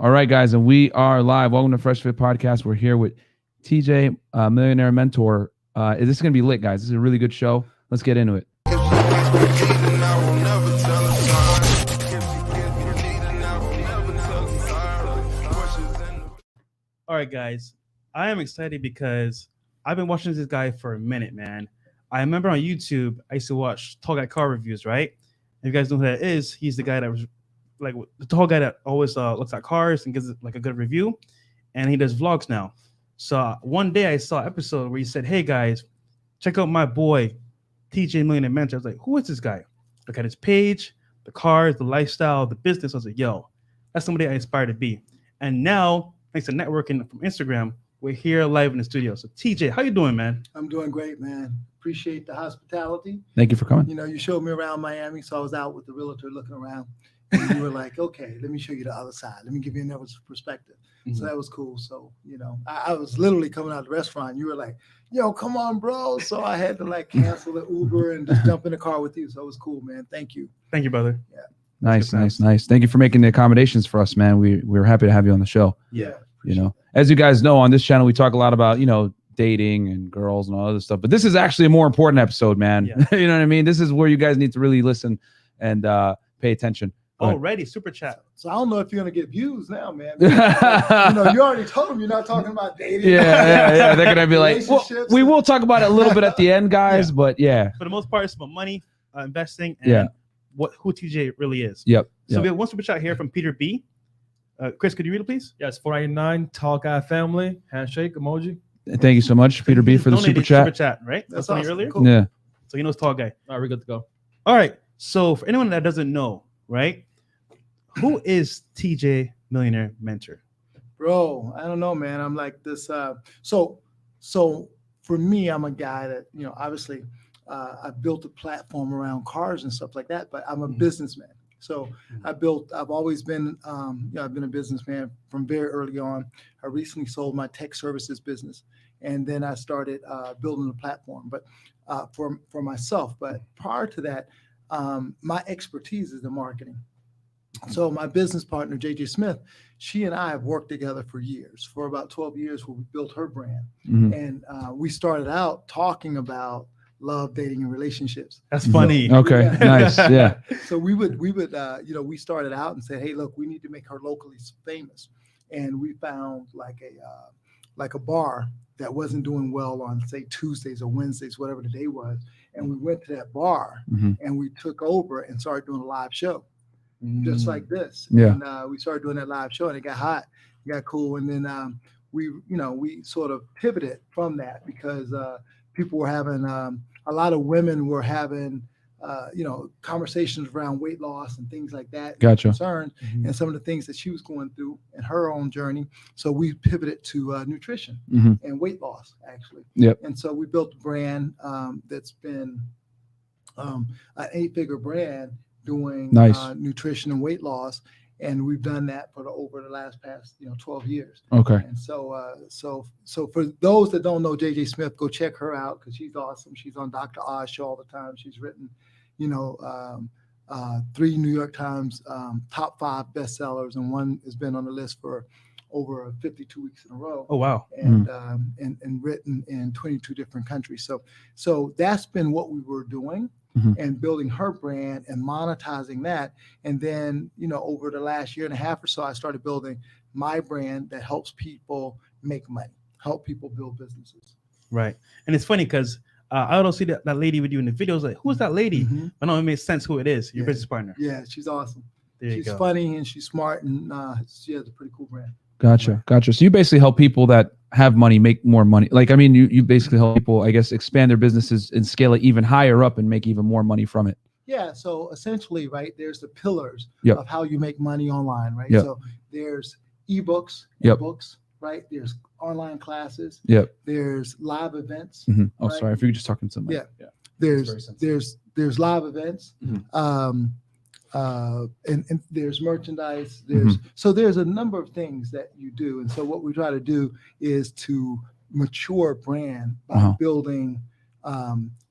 All right, guys, and we are live. Welcome to Freshfit Podcast. We're here with TJ Millionaire Mentor. This is going to be lit, guys. This is a really good show. Let's get into it. All right, guys. I am excited because I've been watching this guy for a minute, man. I remember on YouTube, I used to watch Tall Guy car reviews, right? If you guys know who that is, he's the guy that was like the tall guy that always looks at cars and gives it like a good review, and he does vlogs now. So one day I saw an episode where he said, "Hey guys, check out my boy TJ Millionaire Mentor." I was like, "Who is this guy?" Look at his page, the cars, the lifestyle, the business. I was like, "Yo, that's somebody I aspire to be." And now, thanks to networking from Instagram, we're here live in the studio. So TJ, how you doing, man? I'm doing great, man. Appreciate the hospitality. Thank you for coming. You know, you showed me around Miami, so I was out with the realtor looking around. And you were like, okay, let me show you the other side. Let me give you another perspective. Mm-hmm. So that was cool. So, you know, I was literally coming out of the restaurant. You were like, yo, come on, bro. So I had to like cancel the Uber and just jump in the car with you. So it was cool, man. Thank you. Thank you, brother. Yeah. Nice. Thank you for making the accommodations for us, man. We're happy to have you on the show. Yeah. You know, as you guys know, on this channel, we talk a lot about, you know, dating and girls and all other stuff. But this is actually a more important episode, man. Yeah. You know what I mean? This is where you guys need to really listen and pay attention. Already, super chat. So I don't know if you're gonna get views now, man. You know, you already told them you're not talking about dating. Yeah. They're gonna be like, well, we will talk about it a little bit at the end, guys. Yeah. But yeah, for the most part, it's about money, investing, and who TJ really is. Yep. So we have one super chat here from Peter B. Chris, could you read it, please? Yes, 499 Tall Guy Family handshake emoji. Thank you so much, Peter B, for the super chat. Super chat, right? That's funny awesome. Earlier. Cool. Yeah. So he knows Tall Guy. All right, we're good to go. All right. So for anyone that doesn't know, right? Who is TJ Millionaire Mentor? Bro, I don't know, man. I'm like this. So for me, I'm a guy that, you know, obviously I built a platform around cars and stuff like that, but I'm a businessman. So I've always been, I've been a businessman from very early on. I recently sold my tech services business, and then I started building a platform, but for myself. But prior to that, my expertise is in marketing. So my business partner, JJ Smith, she and I have worked together for years, for about 12 years, where we built her brand. Mm-hmm. And we started out talking about love, dating, and relationships. That's funny. Okay, nice. Yeah. So we would, we started out and said, hey, look, we need to make her locally famous. And we found like a bar that wasn't doing well on, say, Tuesdays or Wednesdays, whatever the day was. And we went to that bar and we took over and started doing a live show. Just like this. Yeah. And we started doing that live show, and it got hot, it got cool. And then we sort of pivoted from that because people were having a lot of women were having conversations around weight loss and things like that. Gotcha. Concerns and some of the things that she was going through in her own journey. So we pivoted to nutrition and weight loss, actually. Yep. And so we built a brand that's been an 8-figure brand doing nutrition and weight loss, and we've done that over the past 12 years. Okay. And so for those that don't know JJ Smith, go check her out because she's awesome. She's on Dr. Oz show all the time. She's written 3 New York Times top 5 bestsellers, and one has been on the list for over 52 weeks in a row. Oh wow! And written in 22 different countries. So that's been what we were doing. And building her brand and monetizing that. And then, over the last year and a half or so, I started building my brand that helps people make money, help people build businesses. Right. And it's funny because I don't see that lady with you in the videos. Like, who's that lady? I know it makes sense who it is, your business partner. Yeah, she's awesome. She's funny and she's smart, and she has a pretty cool brand. Gotcha. So you basically help people that have money make more money. Like, I mean, you basically help people, I guess, expand their businesses and scale it even higher up and make even more money from it. Yeah. So essentially, right, there's the pillars Yep. of how you make money online, right? Yep. So there's ebooks, Yep. books, right? There's online classes. Yep. There's live events. Oh, right? sorry. If you could just talk to somebody. Yeah. There's live events. And there's merchandise. There's a number of things that you do. And so what we try to do is to mature a brand by building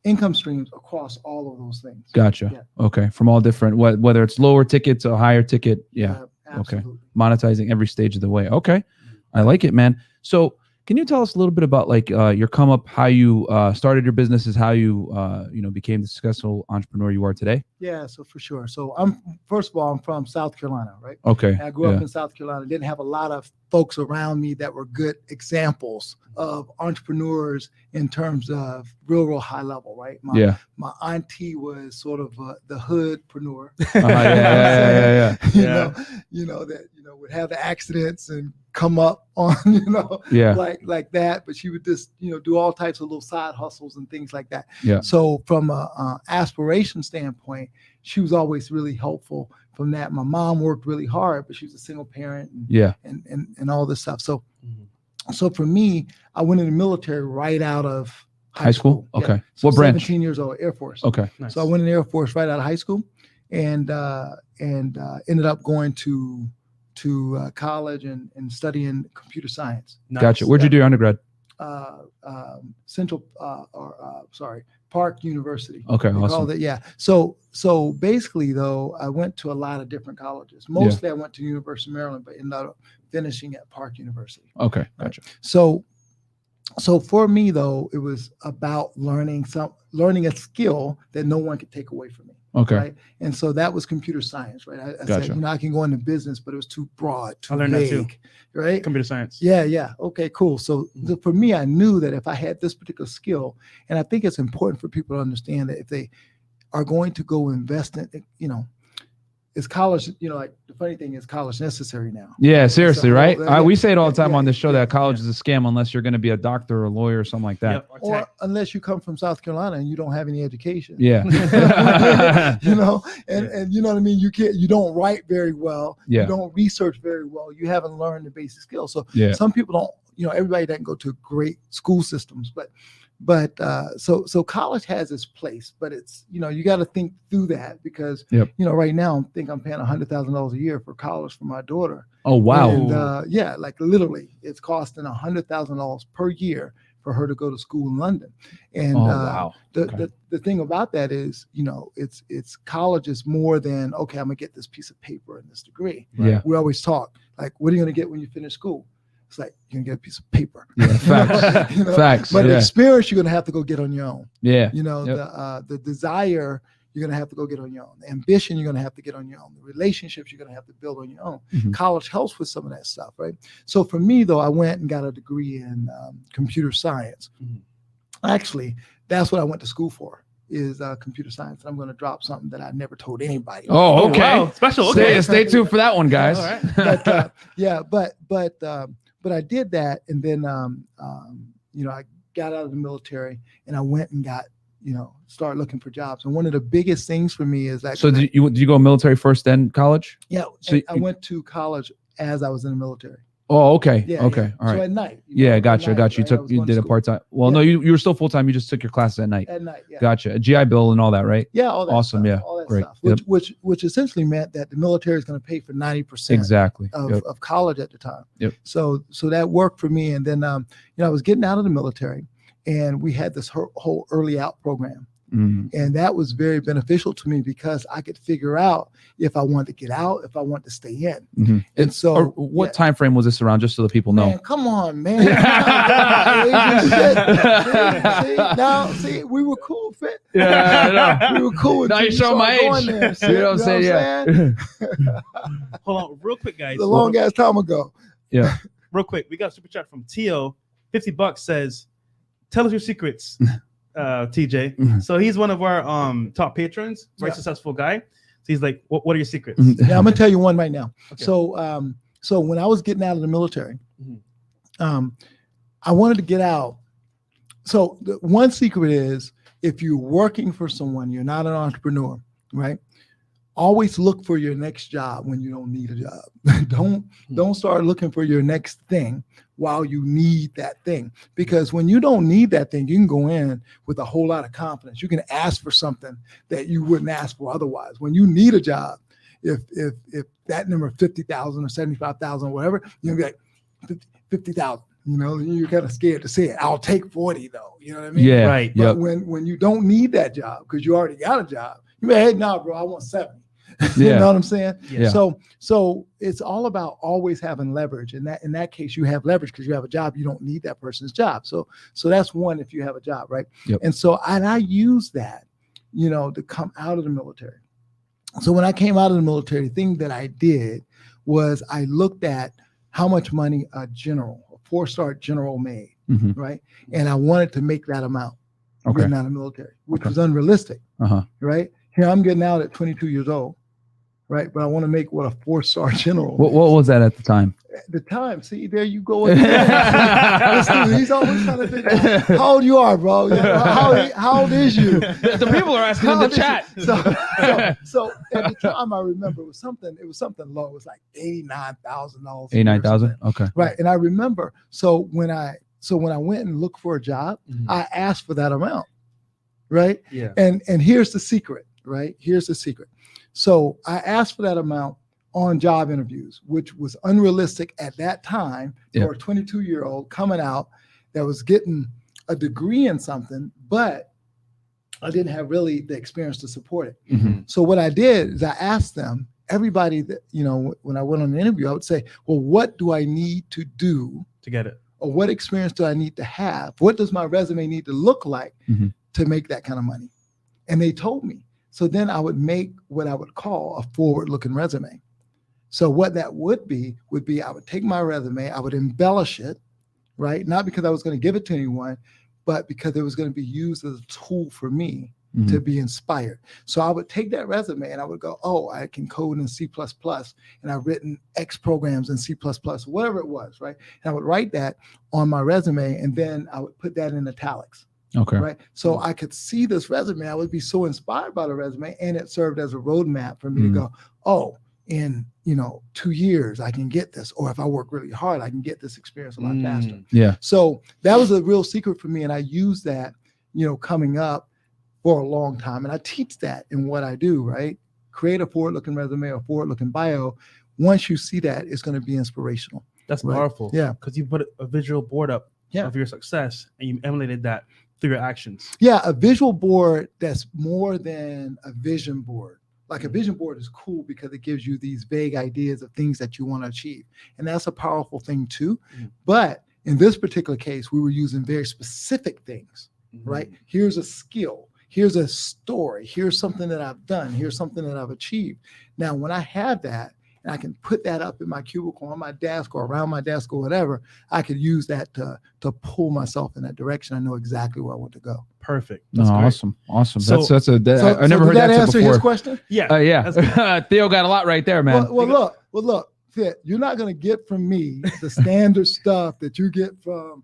income streams across all of those things. Gotcha. Yeah. Okay. From all different, whether it's lower ticket to higher ticket. Yeah. Absolutely. Monetizing every stage of the way. Okay. I like it, man. So can you tell us a little bit about like your come up, how you started your businesses, how you became the successful entrepreneur you are today? Yeah, so for sure. So I'm from South Carolina, right? Okay. I grew up in South Carolina. Didn't have a lot of folks around me that were good examples of entrepreneurs in terms of real high level, right? My auntie was sort of the hoodpreneur. That would have the accidents and come up on like that, but she would just do all types of little side hustles and things like that. So from a aspiration standpoint, she was always really helpful from that. My mom worked really hard, but she was a single parent and all this stuff. So for me, I went in the military right out of high school. Okay. So what branch? 17 years old, Air Force. Okay. Nice. So I went in the Air Force right out of high school and ended up going to college and studying computer science. Nice. Gotcha. Where'd you do your undergrad? Park University. Okay, They awesome. called it, So basically, though, I went to a lot of different colleges. Mostly, I went to University of Maryland, but ended up finishing at Park University. Okay, gotcha. So for me, though, it was about learning a skill that no one could take away from me. Okay. Right. And so that was computer science, right? I said, I can go into business, but it was too broad, too learned vague, that too. right? Computer science. Yeah. Okay, cool. So for me, I knew that if I had this particular skill, and I think it's important for people to understand that if they are going to go invest in, is college, like the funny thing is college necessary now. Yeah, seriously, So, right? We say it all the time on this show yeah, that college is a scam unless you're going to be a doctor or a lawyer or something like that. Yep. Or unless you come from South Carolina and you don't have any education. Yeah. and you know what I mean? You don't write very well. Yeah. You don't research very well. You haven't learned the basic skills. So some people don't, everybody doesn't go to great school systems, but so college has its place, but it's, you got to think through that because, right now I think I'm paying $100,000 a year for college for my daughter. Oh, wow. And like literally it's costing $100,000 per year for her to go to school in London. And wow. The thing about that is, it's college is more than, okay, I'm gonna get this piece of paper and this degree. Yeah. We always talk like, what are you gonna get when you finish school? It's like you're gonna get a piece of paper. Yeah, facts. Facts. But the experience you're gonna have to go get on your own. Yeah. The desire you're gonna have to go get on your own. The ambition you're gonna have to get on your own. The relationships you're gonna have to build on your own. Mm-hmm. College helps with some of that stuff, right? So for me though, I went and got a degree in computer science. Mm-hmm. Actually, that's what I went to school for. Is computer science. And I'm going to drop something that I never told anybody. Oh, okay. Wow. Special. Okay. Stay tuned for that one, guys. All right. But I did that, and then I got out of the military, and I went and got started looking for jobs. And one of the biggest things for me is that. So did you go military first, then college? Yeah. So I went to college as I was in the military. Oh, okay. Yeah, Okay. yeah. All right. So at night. Gotcha. Night, You right? you did a part-time. Well, Yeah. no, you were still full-time. You just took your classes at night. At night. Yeah. Gotcha. A GI Bill and all that, right? Yeah. All that. Awesome. Stuff, Yeah. All that Great. stuff. Which essentially meant that the military is going to pay for 90%. Exactly. Of college at the time. Yep. So that worked for me. And then, I was getting out of the military, and we had this whole early out program. Mm-hmm. And that was very beneficial to me because I could figure out if I wanted to get out, if I wanted to stay in. Mm-hmm. And so what time frame was this around, just so the people know? Man, come on, man. See, we were cool, Fit. Yeah, we were cool. Now you show my age. There, You know what I'm saying? Yeah. Hold on, real quick, guys. It's a long ass time ago. Yeah. Real quick, we got a super chat from Tio. $50 says, "Tell us your secrets." TJ. Mm-hmm. So he's one of our top patrons, very successful guy. So he's like, what are your secrets? Yeah, I'm gonna tell you one right now. Okay. So when I was getting out of the military, I wanted to get out. So the one secret is if you're working for someone, you're not an entrepreneur, right? Always look for your next job when you don't need a job. Don't start looking for your next thing while you need that thing. Because when you don't need that thing, you can go in with a whole lot of confidence. You can ask for something that you wouldn't ask for otherwise. When you need a job, if that number 50,000 or 75,000 or whatever, you'll be like 50,000. You're kind of scared to say it. I'll take 40 though. You know what I mean? Yeah. Right. But when you don't need that job because you already got a job, you may hey, no, bro, I want 70. You Yeah. know what I'm saying? Yeah. So it's all about always having leverage. And that in that case, you have leverage because you have a job. You don't need that person's job. So that's one if you have a job, right? Yep. And so I use that, to come out of the military. So when I came out of the military, the thing that I did was I looked at how much money a 4-star general made, Mhm. right? And I wanted to make that amount Okay. getting out of the military, which Okay. was unrealistic, Uh-huh. right? Here I'm getting out at 22 years old, right? But I want to make what a 4-star general. What was that at the time? At the time, see, there you go again. Listen, he's always trying to figure out how old you are, bro. How old is you? The people are asking in the chat. So at the time, I remember it was something low. It was like $89,000. 89,000. Okay. Right. And I remember, so when I went and looked for a job, I asked for that amount. Right. Yeah. And here's the secret, right? Here's the secret. So I asked for that amount on job interviews, which was unrealistic at that time for a 22-year-old coming out that was getting a degree in something, but I didn't have really the experience to support it. Mm-hmm. So what I did is I asked them, everybody that, when I went on the interview, I would say, well, what do I need to do To get it. or what experience do I need to have? What does my resume need to look like to make that kind of money? And they told me. So then I would make what I would call a forward-looking resume. So what that would be I would take my resume, I would embellish it, right? Not because I was going to give it to anyone, but because it was going to be used as a tool for me to be inspired. So I would take that resume and I would go, oh, I can code in C++ and I've written X programs in C++, whatever it was, right? And I would write that on my resume and then I would put that in italics. Okay. Right. So I could see this resume. I would be so inspired by the resume and it served as a roadmap for me to go, oh, in 2 years, I can get this. Or if I work really hard, I can get this experience a lot faster. Yeah. So that was a real secret for me. And I use that, coming up for a long time. And I teach that in what I do, right? Create a forward-looking resume or forward-looking bio. Once you see that, it's going to be inspirational. That's Right. powerful. Yeah. Because you put a visual board up Yeah. of your success and you emulated that through your actions. Yeah, a visual board that's more than a vision board. Like a vision board is cool because it gives you these vague ideas of things that you want to achieve. And that's a powerful thing too. But in this particular case, we were using very specific things, right? Here's a skill. Here's a story. Here's something that I've done. Here's something that I've achieved. Now, when I have that, and I can put that up in my cubicle on my desk or around my desk or whatever, I could use that to pull myself in that direction. I know exactly where I want to go. Perfect. No, That's great. Awesome. So- I never heard did that that answer before. his question? Yeah. Yeah. Theo got a lot right there, man. Well, look, Fit, you're not going to get from me the standard stuff that you get from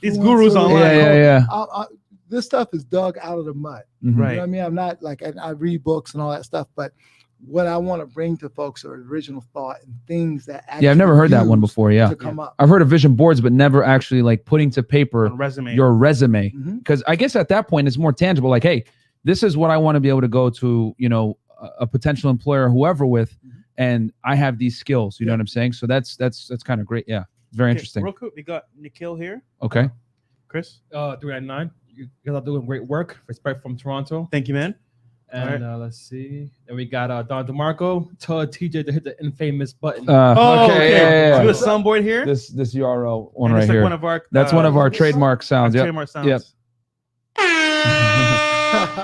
These gurus influencers. online. Yeah. This stuff is dug out of the mud. Mhm. Right. You know what I mean? I'm not like, I read books and all that stuff, but what I want to bring to folks are original thought and things that actually Yeah, I've never heard that one use before. Yeah. to come up. I've heard of vision boards, but never actually like putting to paper On resume. your resume. Mhm. Because I guess at that point it's more tangible. Like, hey, this is what I want to be able to go to, a potential employer, whoever with, and I have these skills. You know what I'm saying? So that's kind of great. Yeah, very interesting. Real quick, we got Nikhil here. Okay. Chris, 399. You guys are doing great work. Respect from Toronto. thank you, man. And let's see. Then we got Don DeMarco. Tell TJ to hit the infamous button. Okay. Yeah. Do a soundboard here. This URL one And right it's like here. one of our. That's one of our trademark sounds. Yep. Trademark sounds. Yep.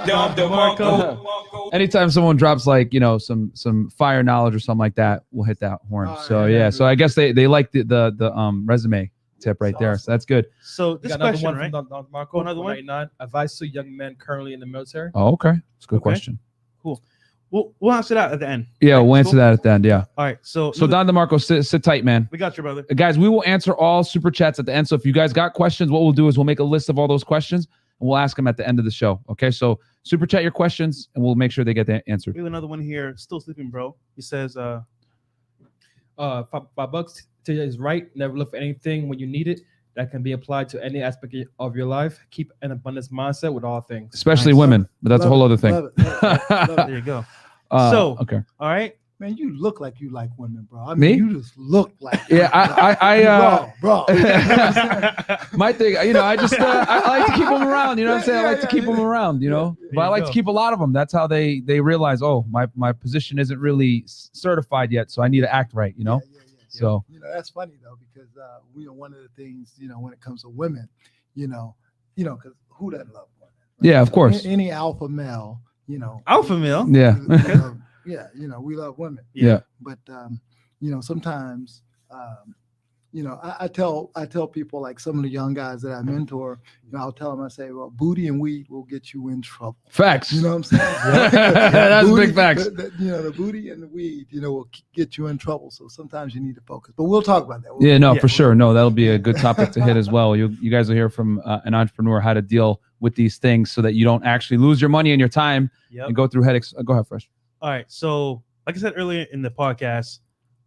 Don DeMarco. Anytime someone drops like some fire knowledge or something like that, we'll hit that horn. Oh, So yeah. yeah. So I guess they like the resume tip right there. So that's good. So We this got another question, one right? from Don DeMarco. Another one? 189. Advice to young men currently in the military. Oh, okay. That's a good Okay. question. We'll answer that at the end. Yeah, Right, we'll answer cool? that at the end. Yeah. All right. So So Don DeMarco, sit tight, man. we got you, brother. Guys, we will answer all super chats at the end. So if you guys got questions, what we'll do is we'll make a list of all those questions and we'll ask them at the end of the show. Okay. So super chat your questions and we'll make sure they get answered. We have another one here. Still sleeping, bro. He says, $5. TJ is right. Never look for anything when you need it. That can be applied to any aspect of your life. Keep an abundance mindset with all things. Especially Nice. women, but that's a Love whole it, other thing. love it, love it, love it. there you go. Uh, So- okay. All right. Man, you look like you like women, bro. I Me? mean, you just look like. Yeah, bro. my thing, you know, I just I like to keep them around. You know what I'm saying? I like to keep them around. You know, There but I you like go. to keep a lot of them. That's how they realize, oh, my position isn't really certified yet, so I need to act right. You know, so that's funny though, because one of the things, when it comes to women, because who doesn't love women? Right? yeah, of course, Any alpha male, Alpha male. yeah, we love women. yeah. But sometimes I tell people, like some of the young guys that I mentor, I'll tell them, I say, well, booty and weed will get you in trouble. Facts. You know what I'm saying? That's big facts. The booty and the weed, will get you in trouble. So sometimes you need to focus. But we'll talk about that. Yeah, no, for sure. No, that'll be a good topic to hit as well. You guys will hear from an entrepreneur how to deal with these things so that you don't actually lose your money and your time and go through headaches. Go ahead, Fresh. All right. So, like I said earlier in the podcast,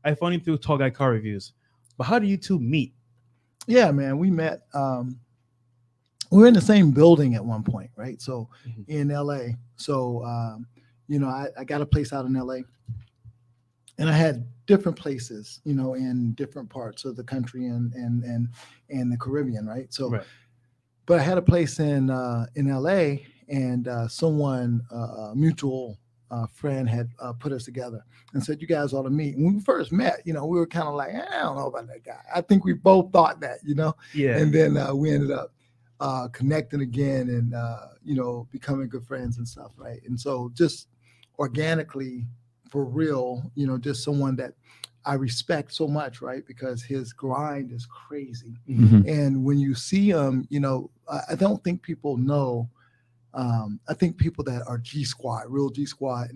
I found you through Tall Guy Car Reviews. But how do you two meet? Yeah, man, we met. We were in the same building at one point, right? So in LA. So I got a place out in LA, and I had different places, in different parts of the country and the Caribbean, right? So, Right. But I had a place in LA, and someone mutual friend had put us together and said, you guys ought to meet. When we first met, we were kind of like, I don't know about that guy. I think we both thought that, Yeah. and then we ended up connecting again and, becoming good friends and stuff. Right. And so just organically, for real, just someone that I respect so much, right? Because his grind is crazy. Mhm. And when you see him, I don't think people know. I think people that are G Squad, real G Squad,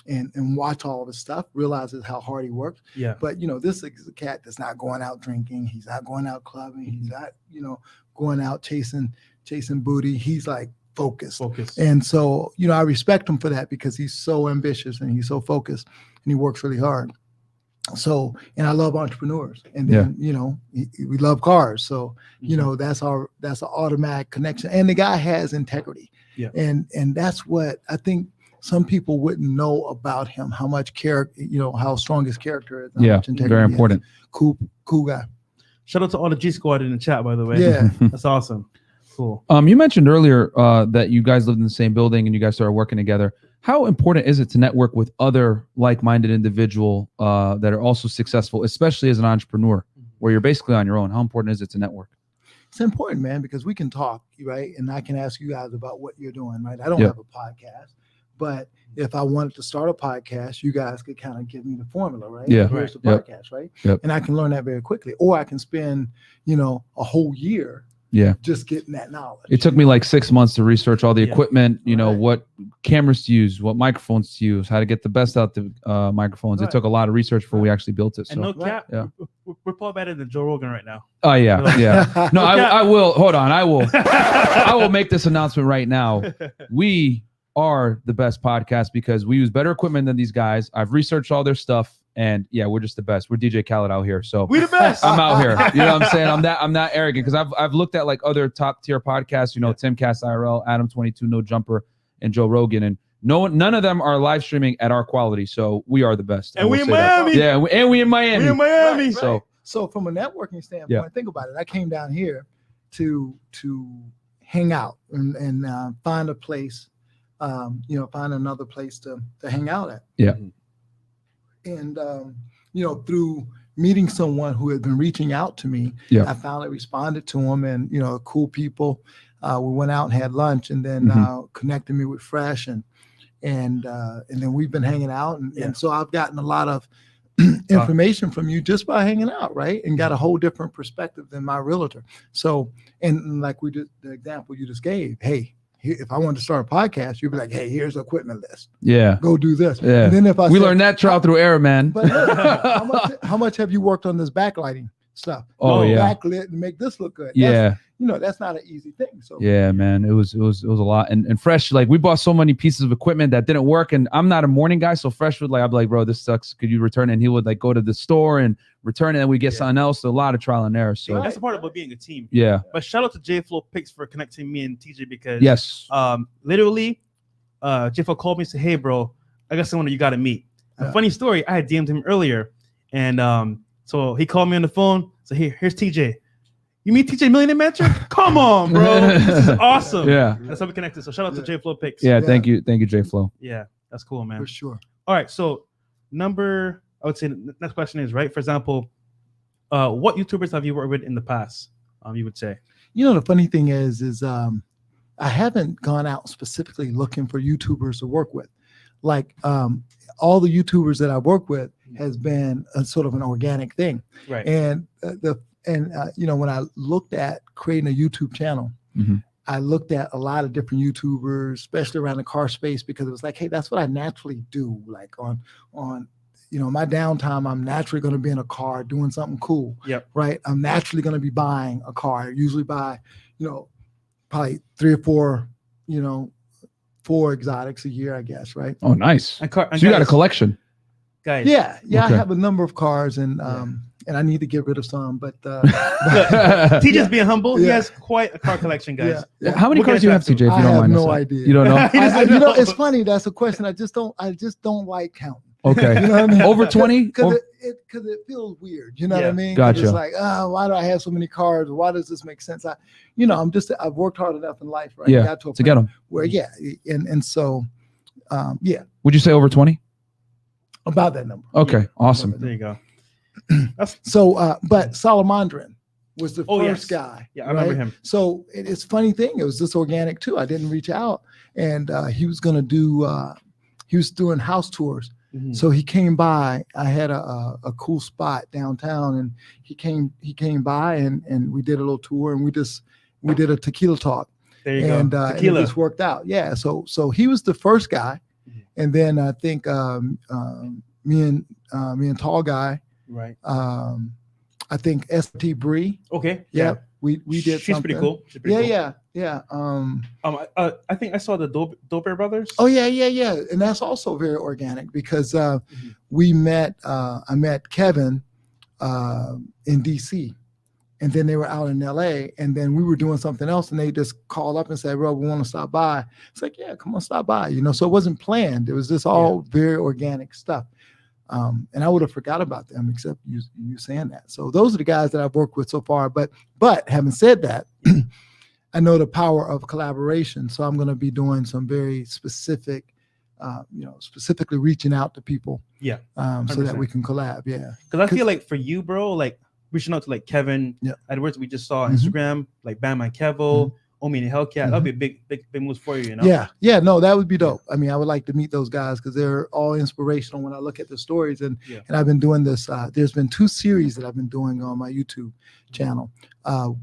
and watch all this stuff realizes how hard he works. Yeah. But this is a cat that's not going out drinking. He's not going out clubbing. He's not, going out chasing booty. He's like focused. And so, I respect him for that because he's so ambitious and he's so focused and he works really hard. So, and I love entrepreneurs, and then, we love cars. So, that's an automatic connection, and the guy has integrity. Yeah. And that's what I think some people wouldn't know about him, how much character, how strong his character is. How much integrity very he has. important. Cool guy. Shout out to all the G Squad in the chat, by the way. Yeah. That's awesome. Cool. You mentioned earlier that you guys lived in the same building and you guys started working together. How important is it to network with other like-minded individuals that are also successful, especially as an entrepreneur, where you're basically on your own? How important is it to network? It's important, man, because we can talk, right? And I can ask you guys about what you're doing, right? I don't Yep. have a podcast, but if I wanted to start a podcast, you guys could kind of give me the formula, right? Yeah. Here's the Yep. podcast, right? Yep. And I can learn that very quickly. Or I can spend, a whole year Yeah. just getting that knowledge. It took me like 6 months to research all the Yeah. equipment, Right. what cameras to use, what microphones to use, how to get the best out the microphones. It Right. took a lot of research before we actually built it. And So, no cap, yeah. we're probably better than Joe Rogan right now. oh yeah, yeah. No, I will. Hold on, I will. I I will make this announcement right now. We are the best podcast because we use better equipment than these guys. I've researched all their stuff, and yeah, we're just the best. We're DJ Khaled out here, so We the best. I'm out here. You know what I'm saying? I'm not arrogant because I've looked at like other top tier podcasts. Tim Cast IRL, Adam 22, No Jumper, and Joe Rogan, and none of them are live streaming at our quality. So we are the best. And I will we in say that. Miami. Yeah, and we in Miami. We in Miami. Right. So So from a networking standpoint, Yeah. think about it. I came down here to hang out and find a place, find another place to hang out at. Yeah. And through meeting someone who had been reaching out to me, Yeah. I finally responded to him, and cool people. We went out and had lunch, and then connected me with Fresh, and then we've been hanging out, and so I've gotten a lot of information from you just by hanging out, right? And got a whole different perspective than my realtor. So, and like we did, the example you just gave, hey, if I wanted to start a podcast, you'd be like, hey, here's the equipment list. yeah, Go do this. Yeah. And then if we learned that trial through error, man. But look, how much have you worked on this backlighting stuff? Oh, yeah. Backlit and make this look good. Yeah. That's not an easy thing. So Yeah, man, it was a lot. And Fresh, like we bought so many pieces of equipment that didn't work. And I'm not a morning guy, so Fresh would I'd be like, bro, this sucks. Could you return it? And he would go to the store and return it, and we get something else. So a lot of trial and error. So That's the part about being a team. yeah, But shout out to J Flow Picks for connecting me and TJ because yes, literally, J Flow called me and said, "Hey, bro, I got someone that you got to meet." A funny story. I had DM'd him earlier, and so he called me on the phone. So here's TJ. You meet TJ Millionaire Mentor? Come on, bro. This is awesome. Yeah. That's how we connected. So shout out to J Flow Picks. Yeah, thank you, J Flow. Yeah, that's cool, man. For sure. All right, so I would say the next question is, right? For example, what YouTubers have you worked with in the past? You would say. You know, the funny thing is I haven't gone out specifically looking for YouTubers to work with. Like all the YouTubers that I work with has been a sort of an organic thing. Right. And you know, when I looked at creating a YouTube channel, I looked at a lot of different YouTubers, especially around the car space, because it was like, hey, that's what I naturally do. Like on you know, my downtime, I'm naturally going to be in a car doing something cool. Yep. Right. I'm naturally going to be buying a car. I usually buy, you know, probably 3 or 4, you know, 4 exotics a year, I guess. Right. Oh, nice. So you got a collection. Guys. Yeah. Okay. I have a number of cars, and I need to get rid of some, but TJ's being humble. He has quite a car collection, guys. Yeah. How many cars do you have, TJ? If you don't mind. I have no idea. You don't know? You know, it's funny. That's a question. I just don't like counting. Okay. You know what I mean? Over 20? Because it feels weird. You know what I mean? Gotcha. It's like, why do I have so many cars? Why does this make sense? I've worked hard enough in life, right? Yeah. To get them. Where, and so, Would you say over 20? About that number. Okay. Yeah. Awesome. There you go. So, but Salamandrin was the first guy. Yeah, I remember him. So it's a funny thing. It was just organic too. I didn't reach out, and he was going to do. He was doing house tours. So he came by. I had a cool spot downtown, and he came by, and we did a little tour, and we did a tequila talk. There you go. Tequila. And it just worked out. Yeah. So he was the first guy, and then I think me and Tall Guy. Right. I think ST Bree. Okay. Yeah. We did. She's something. pretty cool. She's pretty cool. Yeah. I think I saw the Doper Brothers. Oh yeah. And that's also very organic because we met. I met Kevin in DC, and then they were out in LA, and then we were doing something else, and they just called up and said, "Bro, we want to stop by." It's like, yeah, come on, stop by. You know, so it wasn't planned. It was just all very organic stuff. And I would have forgot about them except you saying that. So those are the guys that I've worked with so far. But having said that, I know the power of collaboration. So I'm going to be doing some very specific, specifically reaching out to people. Yeah. So that we can collab. Yeah. Because I feel like for you, bro, like reaching out to like Kevin Edwards, we just saw on Instagram, like Bam and Kevo, Omi and Hellcat. That'd be a big moves for you, you know? Yeah. No, that would be dope. I mean, I would like to meet those guys because they're all inspirational when I look at the stories. And I've been doing this. There's been 2 series that I've been doing on my YouTube channel.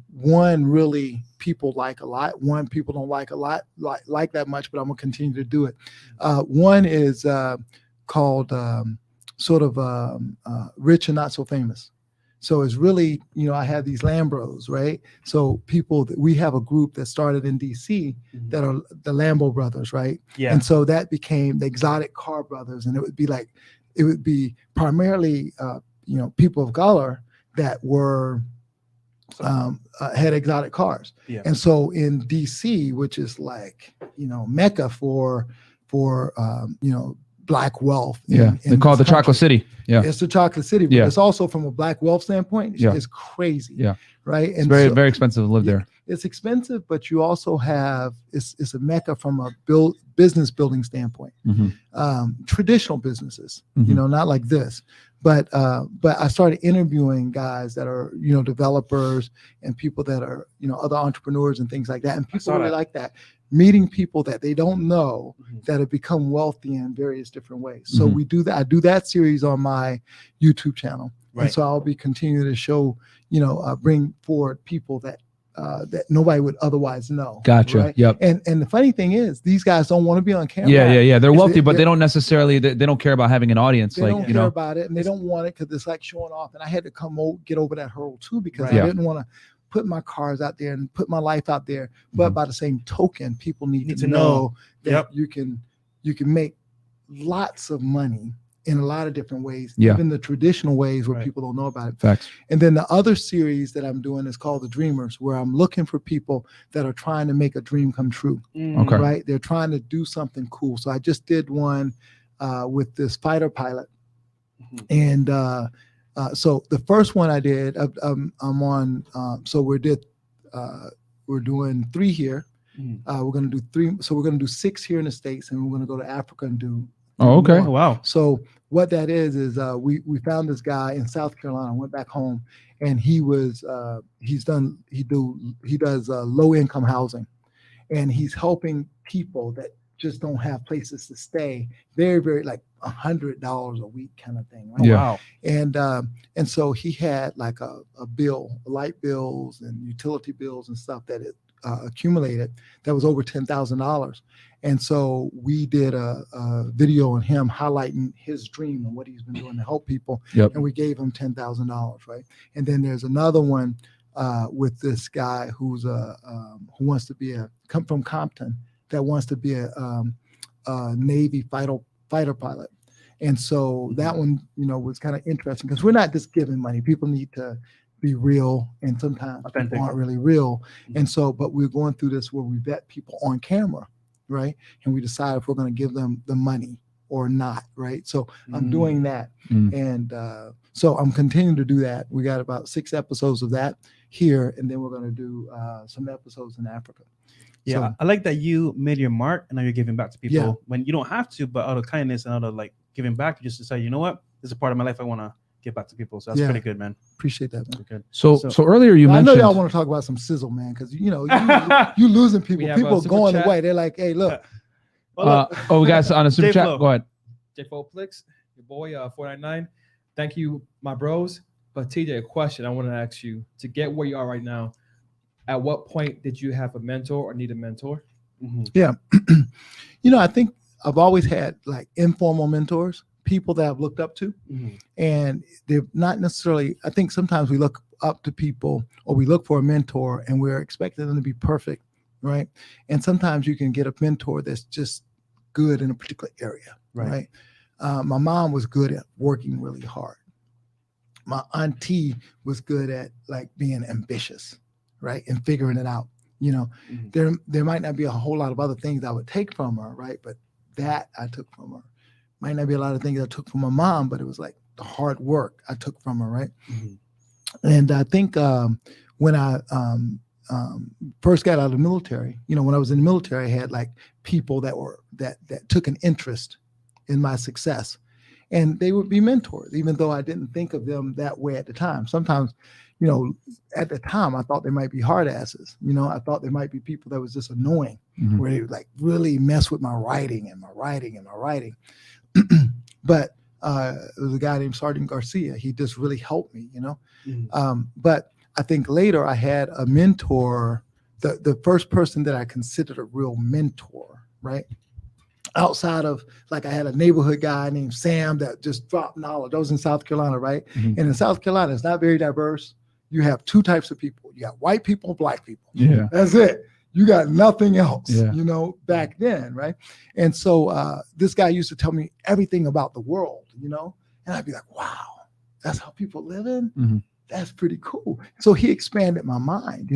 One really people like a lot. One people don't like a lot, like that much, but I'm gonna continue to do it. One is called Rich and Not So Famous. So it's really, I have these Lambros, right? So we have a group that started in DC that are the Lambo brothers, right? Yeah. And so that became the Exotic Car Brothers. And it would be primarily, people of color that were, had exotic cars. Yeah. And so in DC, which is like, Mecca for Black wealth. They call it the Chocolate City. Yeah. It's the Chocolate City, but it's also from a Black wealth standpoint, it's crazy. Yeah. Right. And it's very, very expensive to live there. It's expensive, but you also have, it's a Mecca from a business building standpoint. Traditional businesses, not like this. But I started interviewing guys that are, developers and people that are, other entrepreneurs and things like that. And people really like that. Meeting people that they don't know that have become wealthy in various different ways. So we do that. I do that series on my YouTube channel. Right. And so I'll be continuing to show, bring forward people that nobody would otherwise know. Gotcha. Right? Yep. And the funny thing is, these guys don't want to be on camera. Yeah. They're wealthy, but they don't necessarily, they don't care about having an audience. They don't care about it, and they don't want it because it's like showing off. And I had to get over that hurdle too, because I didn't want to put my cars out there and put my life out there. But by the same token, people need to know that you can make lots of money in a lot of different ways, even the traditional ways where people don't know about it. Facts. And then the other series that I'm doing is called The Dreamers, where I'm looking for people that are trying to make a dream come true. Okay. Right? They're trying to do something cool. So I just did one with this fighter pilot. And so the first one I did, I'm on. So we're doing 3 here. We're going to do 3. So we're going to do 6 here in the States, and we're going to go to Africa and do. Oh, okay. Oh, wow. So what that is we found this guy in South Carolina, went back home, and he does low income housing, and he's helping people that just don't have places to stay. Very, very like $100 a week kind of thing. Right? Yeah. Wow. And so he had like a bill, light bills and utility bills and stuff that it accumulated that was over $10,000. And so we did a video on him highlighting his dream and what he's been doing to help people. Yep. And we gave him $10,000, right? And then there's another one with this guy who's who wants to be come from Compton, that wants to be a Navy fighter pilot. And so that one, was kind of interesting because we're not just giving money. People need to be real, and sometimes people aren't really real. And so, but we're going through this where we vet people on camera, right? And we decide if we're going to give them the money or not, right? So I'm doing that. And so I'm continuing to do that. We got about 6 episodes of that here, and then we're going to do some episodes in Africa. Yeah, So, I like that you made your mark and now you're giving back to people Yeah. when you don't have to, but out of kindness and out of like giving back, you just decide, you know what, this is a part of my life I want to give back to people. So that's Yeah. pretty good, man. appreciate that, man. Pretty good. So earlier you I know mentioned. y'all want to talk about some sizzle, man, because you losing people. We have a People super going chat. away. They're like, hey, look. We got on a super J chat. Flow. Go ahead. J4Plix, your boy, 499. Thank you, my bros. But TJ, a question I want to ask you: to get where you are right now, at what point did you have a mentor or need a mentor? Yeah. I think I've always had like informal mentors, people that I've looked up to. And they're not necessarily, I think sometimes we look up to people or we look for a mentor and we're expecting them to be perfect, right? And sometimes you can get a mentor that's just good in a particular area, right? My mom was good at working really hard. My auntie was good at like being ambitious, right? And figuring it out. There might not be a whole lot of other things I would take from her, right? But that I took from her. Might not be a lot of things I took from my mom, but it was like the hard work I took from her, right? And I think when I first got out of the military, when I was in the military, I had like people that took an interest in my success, and they would be mentors, even though I didn't think of them that way at the time. Sometimes, at the time I thought they might be hard asses. I thought there might be people that was just annoying, where they would like really mess with my writing. But there was a guy named Sergeant Garcia. He just really helped me, But I think later I had a mentor, the first person that I considered a real mentor, right? Outside of like I had a neighborhood guy named Sam that just dropped knowledge. I was in South Carolina, right? And in South Carolina, it's not very diverse. You have 2 types of people. You got white people and black people. Yeah. That's it. You got nothing else, Yeah. back then, right? And so this guy used to tell me everything about the world, and I'd be like, wow, that's how people live in? That's pretty cool. So he expanded my mind,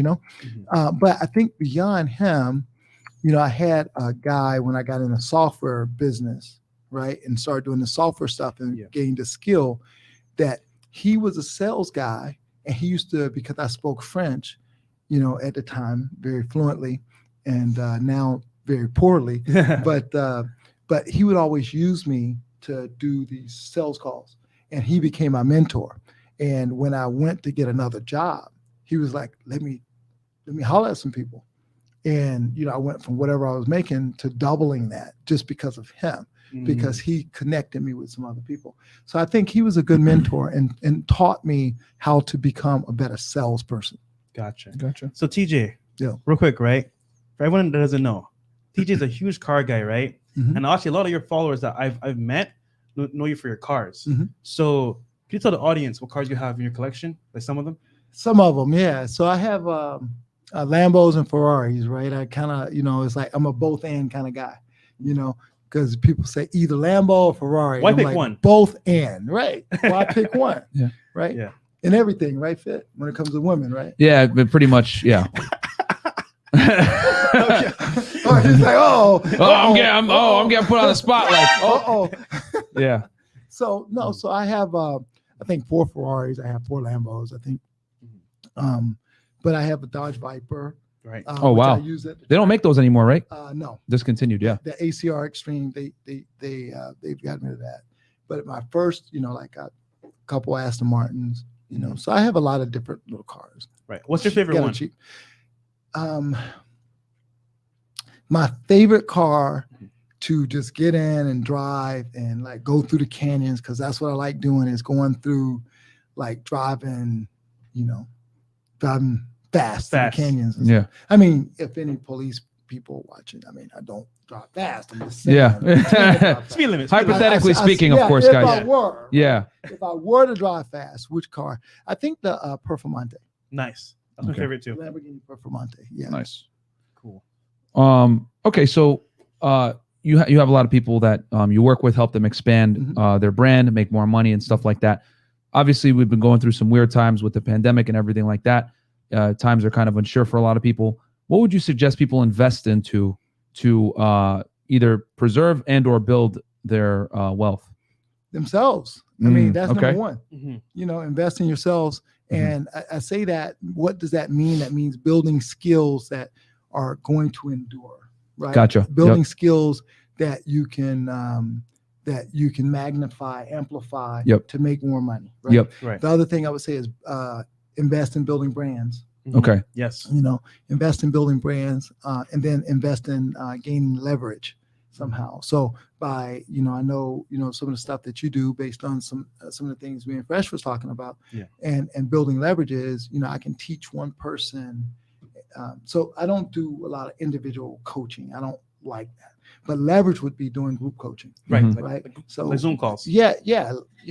But I think beyond him, I had a guy when I got in the software business, right? And started doing the software stuff and gained a skill that he was a sales guy. And he used to, because I spoke French, at the time very fluently, and now very poorly. But he would always use me to do these sales calls, and he became my mentor. And when I went to get another job, he was like, "Let me holler at some people." And I went from whatever I was making to doubling that just because of him. Because he connected me with some other people. So I think he was a good mentor and taught me how to become a better salesperson. Gotcha. So TJ, Yeah. real quick, right? For everyone that doesn't know, TJ is a huge car guy, right? And actually, a lot of your followers that I've met know you for your cars. So can you tell the audience what cars you have in your collection? Like some of them? Some of them, yeah. So I have Lambos and Ferraris, right? I kind of, it's like I'm a both and kind of guy, because people say either Lambo or Ferrari. Why I'm pick like, one? Both and, right? Why pick one? Yeah. Right? Yeah. And everything, right? Fit when it comes to women, right? Yeah, but pretty much, yeah. Okay. Oh, he's like, I'm getting put on the spotlight. Oh, Yeah. So no, so I have I think 4 Ferraris, I have 4 Lambos, I think. But I have a Dodge Viper. Right. Oh, which wow. I use it. They don't make those anymore, right? No. Discontinued. Yeah. The ACR Extreme, they've gotten rid of that. But my first, like a couple Aston Martins, so I have a lot of different little cars. Right. What's your favorite Got one? it cheap. My favorite car to just get in and drive and like go through the canyons, because that's what I like doing, is going through, like driving fast through the canyons. And stuff. I mean, if any police people watching, I mean, I don't drive fast. I'm just saying. Yeah. Speed limit. Hypothetically speaking, of course, if guys. I were, Yeah. If I were to drive fast, which car? I think the Performante. Nice. That's my favorite too. Lamborghini Performante. Yeah. Nice. Cool. Okay, so you have a lot of people that you work with, help them expand their brand, make more money and stuff like that. Obviously, we've been going through some weird times with the pandemic and everything like that. Times are kind of unsure for a lot of people. What would you suggest people invest into to either preserve and or build their wealth? Themselves. I mean, that's okay. number one. Invest in yourselves. And I say that, what does that mean? That means building skills that are going to endure, right? Gotcha. Building skills that you can magnify, amplify to make more money, right? Right. The other thing I would say is invest in building brands. Okay. Yes. Invest in building brands, and then invest in gaining leverage somehow. So by, I know, some of the stuff that you do based on some of the things me and Fresh was talking about, and building leverages, I can teach one person. So I don't do a lot of individual coaching. I don't like that. But leverage would be doing group coaching. Right. Right. So like Zoom calls. Yeah.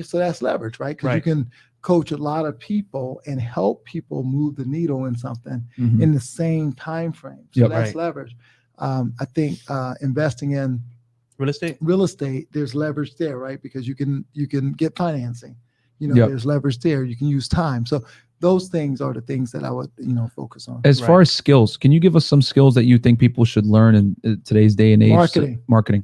So that's leverage, right? Because you can coach a lot of people and help people move the needle in something in the same time frame. So that's leverage. I think investing in real estate, there's leverage there, right? Because you can get financing. There's leverage there. You can use time. So those things are the things that I would focus on. As far as skills, can you give us some skills that you think people should learn in today's day and age? Marketing.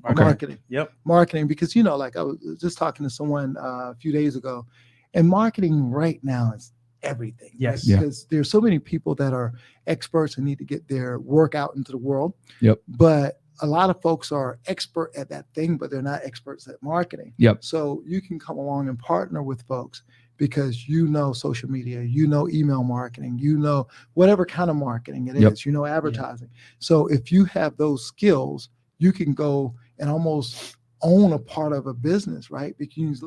Okay. Marketing. Yep. Marketing, because like I was just talking to someone a few days ago, and marketing right now is everything. Yes. Right? Because there's so many people that are experts and need to get their work out into the world. Yep. But a lot of folks are expert at that thing, but they're not experts at marketing. Yep. So you can come along and partner with folks because social media, email marketing, whatever kind of marketing it is, advertising. So if you have those skills, you can go and almost own a part of a business, right? Because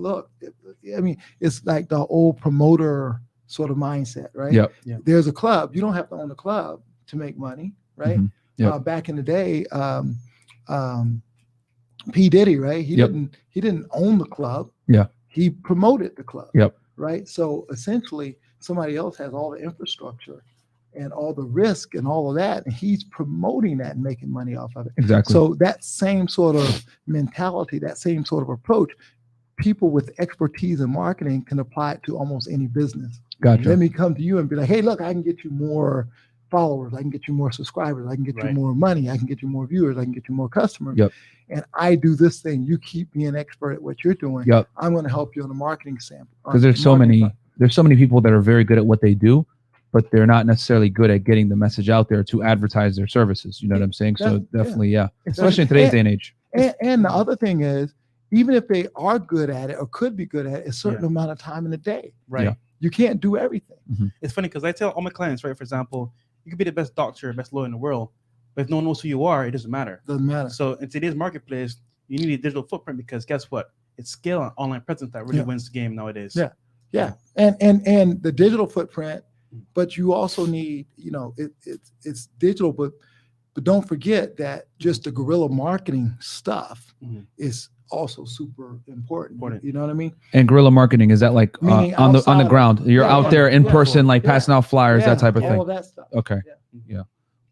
it's like the old promoter sort of mindset, right? Yep. There's a club. You don't have to own a club to make money, right? Back in the day, P. Diddy, right? He didn't own the club. Yeah. He promoted the club. Yep. Right. So essentially somebody else has all the infrastructure and all the risk and all of that, and he's promoting that and making money off of it. Exactly. So that same sort of mentality, that same sort of approach, people with expertise in marketing can apply it to almost any business. Gotcha. Let me come to you and be like, hey, look, I can get you more followers, I can get you more subscribers, I can get you more money, I can get you more viewers, I can get you more customers. Yep. And I do this thing. You keep being an expert at what you're doing. Yep. I'm going to help you on the marketing sample. Because there's so many people that are very good at what they do, but they're not necessarily good at getting the message out there to advertise their services. You know what I'm saying? So definitely, especially in today's day and age. And the other thing is, even if they are good at it or could be good at it, a certain amount of time in the day. Right. Yeah. You can't do everything. It's funny because I tell all my clients, right, for example, you could be the best doctor, best lawyer in the world, but if no one knows who you are, it doesn't matter. Doesn't matter. So in today's marketplace, you need a digital footprint because guess what? It's scale and online presence that really wins the game nowadays. Yeah. And the digital footprint, but you also need, it's digital, but don't forget that just the guerrilla marketing stuff is also super important. You know what I mean? And guerrilla marketing, is that like on the ground? You're out there in person, like passing out flyers, that type of thing. All that stuff. Okay. Yeah.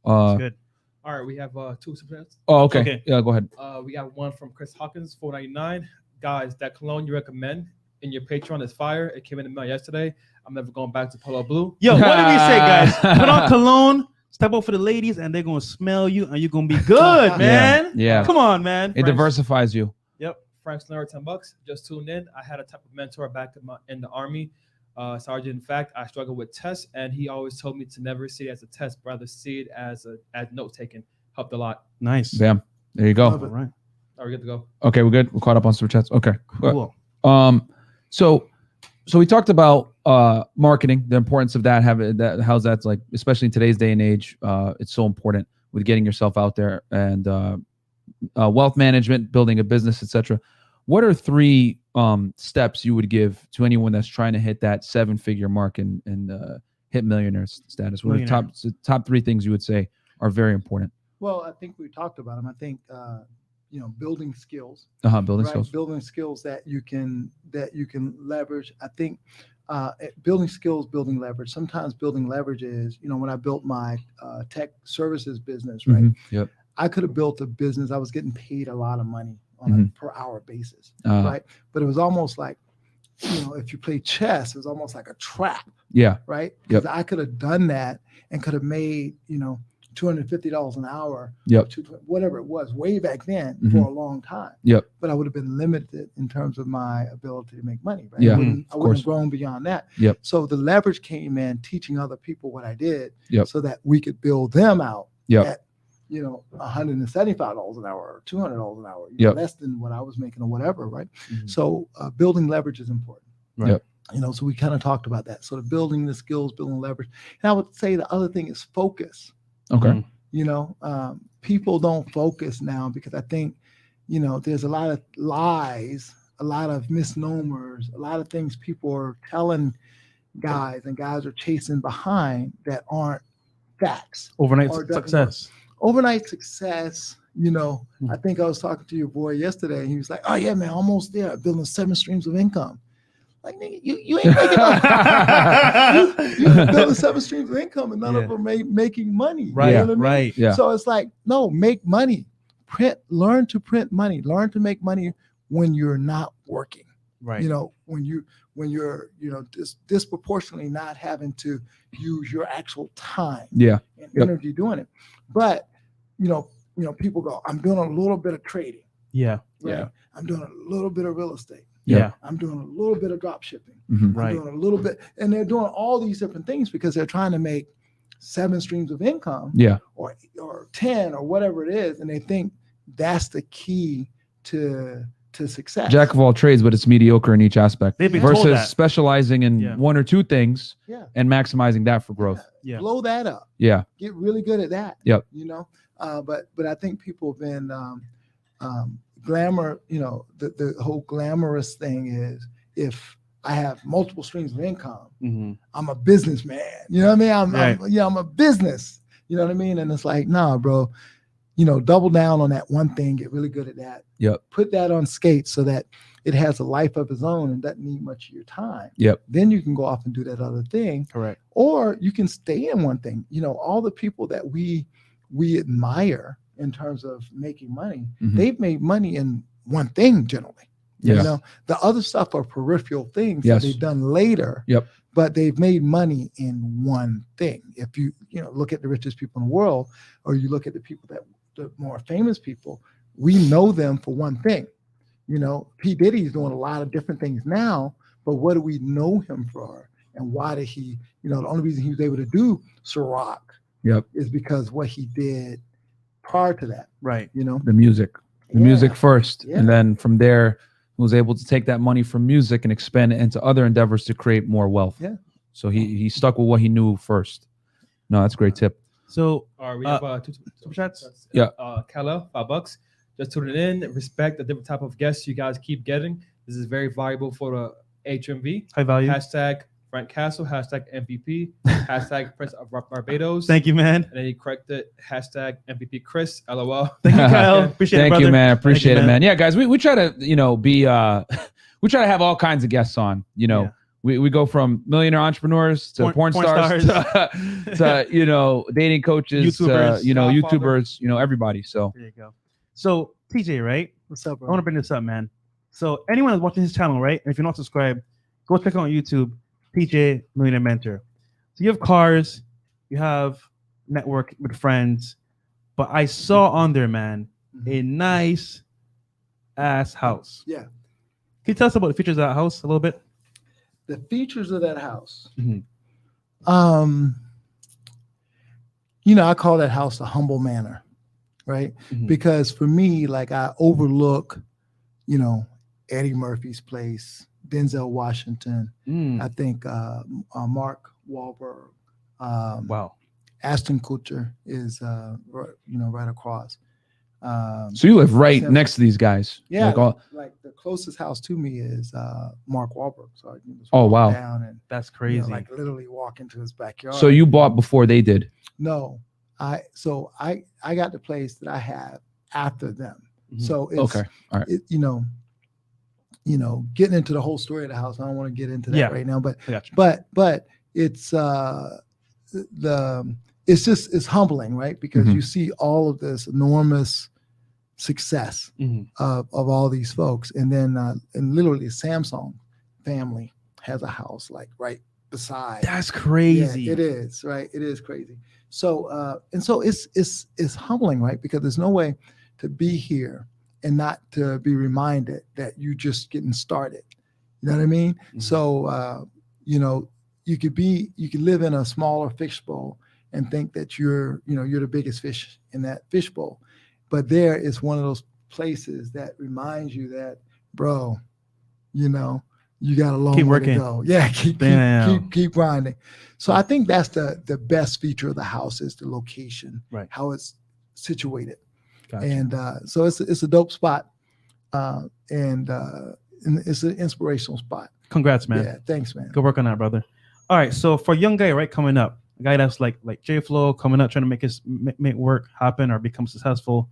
Good. All right, we have 2 subjects. Oh, okay. Yeah, go ahead. We got one from Chris Hawkins, $4.99. Guys, that cologne you recommend in your Patreon is fire. It came in the mail yesterday. I'm never going back to Polo Blue. Yo, what did we say, guys? Put on cologne, step up for the ladies, and they're gonna smell you, and you're gonna be good, man. Yeah. Come on, man. It diversifies you. Yep. Frank's Learner, $10. Just tuned in. I had a type of mentor back in the Army. Sergeant, in fact, I struggled with tests, and he always told me to never see it as a test, rather see it as note taking. Helped a lot. Nice. Bam. There you go. All right. Are we good to go? Okay, we're good. We're caught up on super chats. Okay. Cool. So we talked about marketing, the importance of that, how's that's like, especially in today's day and age, it's so important with getting yourself out there, and wealth management, building a business, etc. What are 3 steps you would give to anyone that's trying to hit that 7-figure mark and hit millionaire status? What are the top 3 things you would say are very important? Well, I think we talked about them. I think building skills. Building right? skills. Building skills that you can leverage. I think building skills, building leverage. Sometimes building leverage is, when I built my tech services business, right? Mm-hmm. Yep. I could have built a business. I was getting paid a lot of money on a per hour basis, right? But it was almost like, if you play chess, it was almost like a trap. Yeah. Right. Yep. Because I could have done that and could have made, $250 an hour, yep, whatever it was, way back then Mm-hmm. for a long time. Yep. But I would have been limited in terms of my ability to make money. Right. Yeah. I wouldn't have grown beyond that. Yep. So the leverage came in teaching other people what I did, Yep, so that we could build them out yep, at, $175 an hour or $200 an hour, Yep, less than what I was making or whatever. Right. Mm-hmm. So building leverage is important. Right. Yep. So we kind of talked about that. So building the skills, building leverage. And I would say the other thing is focus. okay, People don't focus now because I think, there's a lot of lies, a lot of misnomers, a lot of things people are telling guys, and guys are chasing behind that aren't facts. Overnight Or doesn't success. Overnight success, I think I was talking to your boy yesterday, and he was like, "Oh yeah, man, almost there, building 7 streams of income." Like, nigga, you ain't making money. you building 7 streams of income, and none of them making money. Right. You know what I mean? Right. yeah, So it's like, no, make money. Learn to print money. Learn to make money when you're not working. Right. When you're disproportionately not having to use your actual time yeah, and Yep. energy doing it. But people go, I'm doing a little bit of trading. Yeah. Right? Yeah. I'm doing a little bit of real estate. Yeah. I'm doing a little bit of drop shipping. Mhm. Right. I'm doing a little bit, and they're doing all these different things because they're trying to make 7 streams of income, yeah, or 10 or whatever it is, and they think that's the key to success. jack of all trades, but it's mediocre in each aspect. They've been told versus that. specializing in Yeah. 1 or 2 things Yeah. and maximizing that for growth. Yeah. Blow that up. Yeah, Get really good at that. Yep. But I think people have been glamour. The whole glamorous thing is, if I have multiple streams of income, Mm-hmm. I'm a businessman. You know what I mean? Right. I'm a business. You know what I mean? And it's like, nah, bro. Double down on that one thing. Get really good at that. Yep. Put that on skates so that it has a life of its own and doesn't need much of your time. Yep. Then you can go off and do that other thing, Correct. or you can stay in one thing. All the people that we admire in terms of making money, Mhm. they've made money in one thing generally. Yeah. The other stuff are peripheral things Yes. that they've done later. Yep. But they've made money in one thing. If you look at the richest people in the world, or you look at the more famous people, we know them for one thing. P. Diddy's doing a lot of different things now, but what do we know him for? And why did he, the only reason he was able to do Ciroc Yep. is because what he did prior to that, Right. The music first, Yeah. and then from there was able to take that money from music and expand it into other endeavors to create more wealth. Yeah. So he stuck with what he knew first. No, that's a great tip. So All right, we have 2 super chats. Yeah. Kala, $5. Just tuning in. Respect the different type of guests you guys keep getting. This is very valuable for the HMV. High value. Hashtag Frank Castle. Hashtag MVP. Hashtag Prince of Barbados. Thank you, man. And then he corrected hashtag MVP Chris. LOL. Thank you, Kyle. Appreciate it, Thank brother. you, man. Appreciate Thank it, you, man. Yeah, guys, we try to, be we try to have all kinds of guests on, Yeah. We go from millionaire entrepreneurs to porn stars, to dating coaches, YouTubers, YouTubers, everybody. So There you go. So TJ, right? what's up, I want to bro? bring this up, man. So anyone that's watching his channel, right? And if you're not subscribed, go check out on YouTube, TJ Millionaire Mentor. So you have cars, you have network with friends, but I saw on there, man, a nice ass house. Yeah. Can you tell us about the features of that house a little bit? The features of that house. Mhm. I call that house a humble manor, right? Mhm. Because for me, like I overlook, Eddie Murphy's place, Denzel Washington. I think Mark Wahlberg, Wow. Ashton Kutcher is right across. So you live right Sam- next to these guys. Yeah, Like all, like the closest house to me is Mark Wahlberg. So I can just Oh, walk wow. down and That's crazy. like literally walk into his backyard. so you bought before they did. No, I got the place that I have after them. Mhm. So it's Okay. All right. getting into the whole story of the house. I don't want to get into that Yeah. right now, but I got you. but it's it's humbling, right? Because Mhm. you see all of this enormous success Mhm. of all these folks, and then and literally Samsung family has a house like right beside. That's crazy. Yeah, it is, right? It is crazy. So so it's humbling, right? Because there's no way to be here and not to be reminded that you just getting started. You know what I mean? Mhm. So you could live in a smaller fishbowl and think that you're the biggest fish in that fishbowl. But there is one of those places that reminds you that, bro, you got a long Keep way working. to go. Yeah, keep grinding. So I think that's the best feature of the house is the location, Right. how it's situated. Gotcha. And so it's a dope spot, and it's an inspirational spot. Congrats, man. Yeah, thanks, man. Good work on that, brother. All right, so for a young guy, right, coming up, a guy that's like J Flow coming up, trying to make work happen or become successful,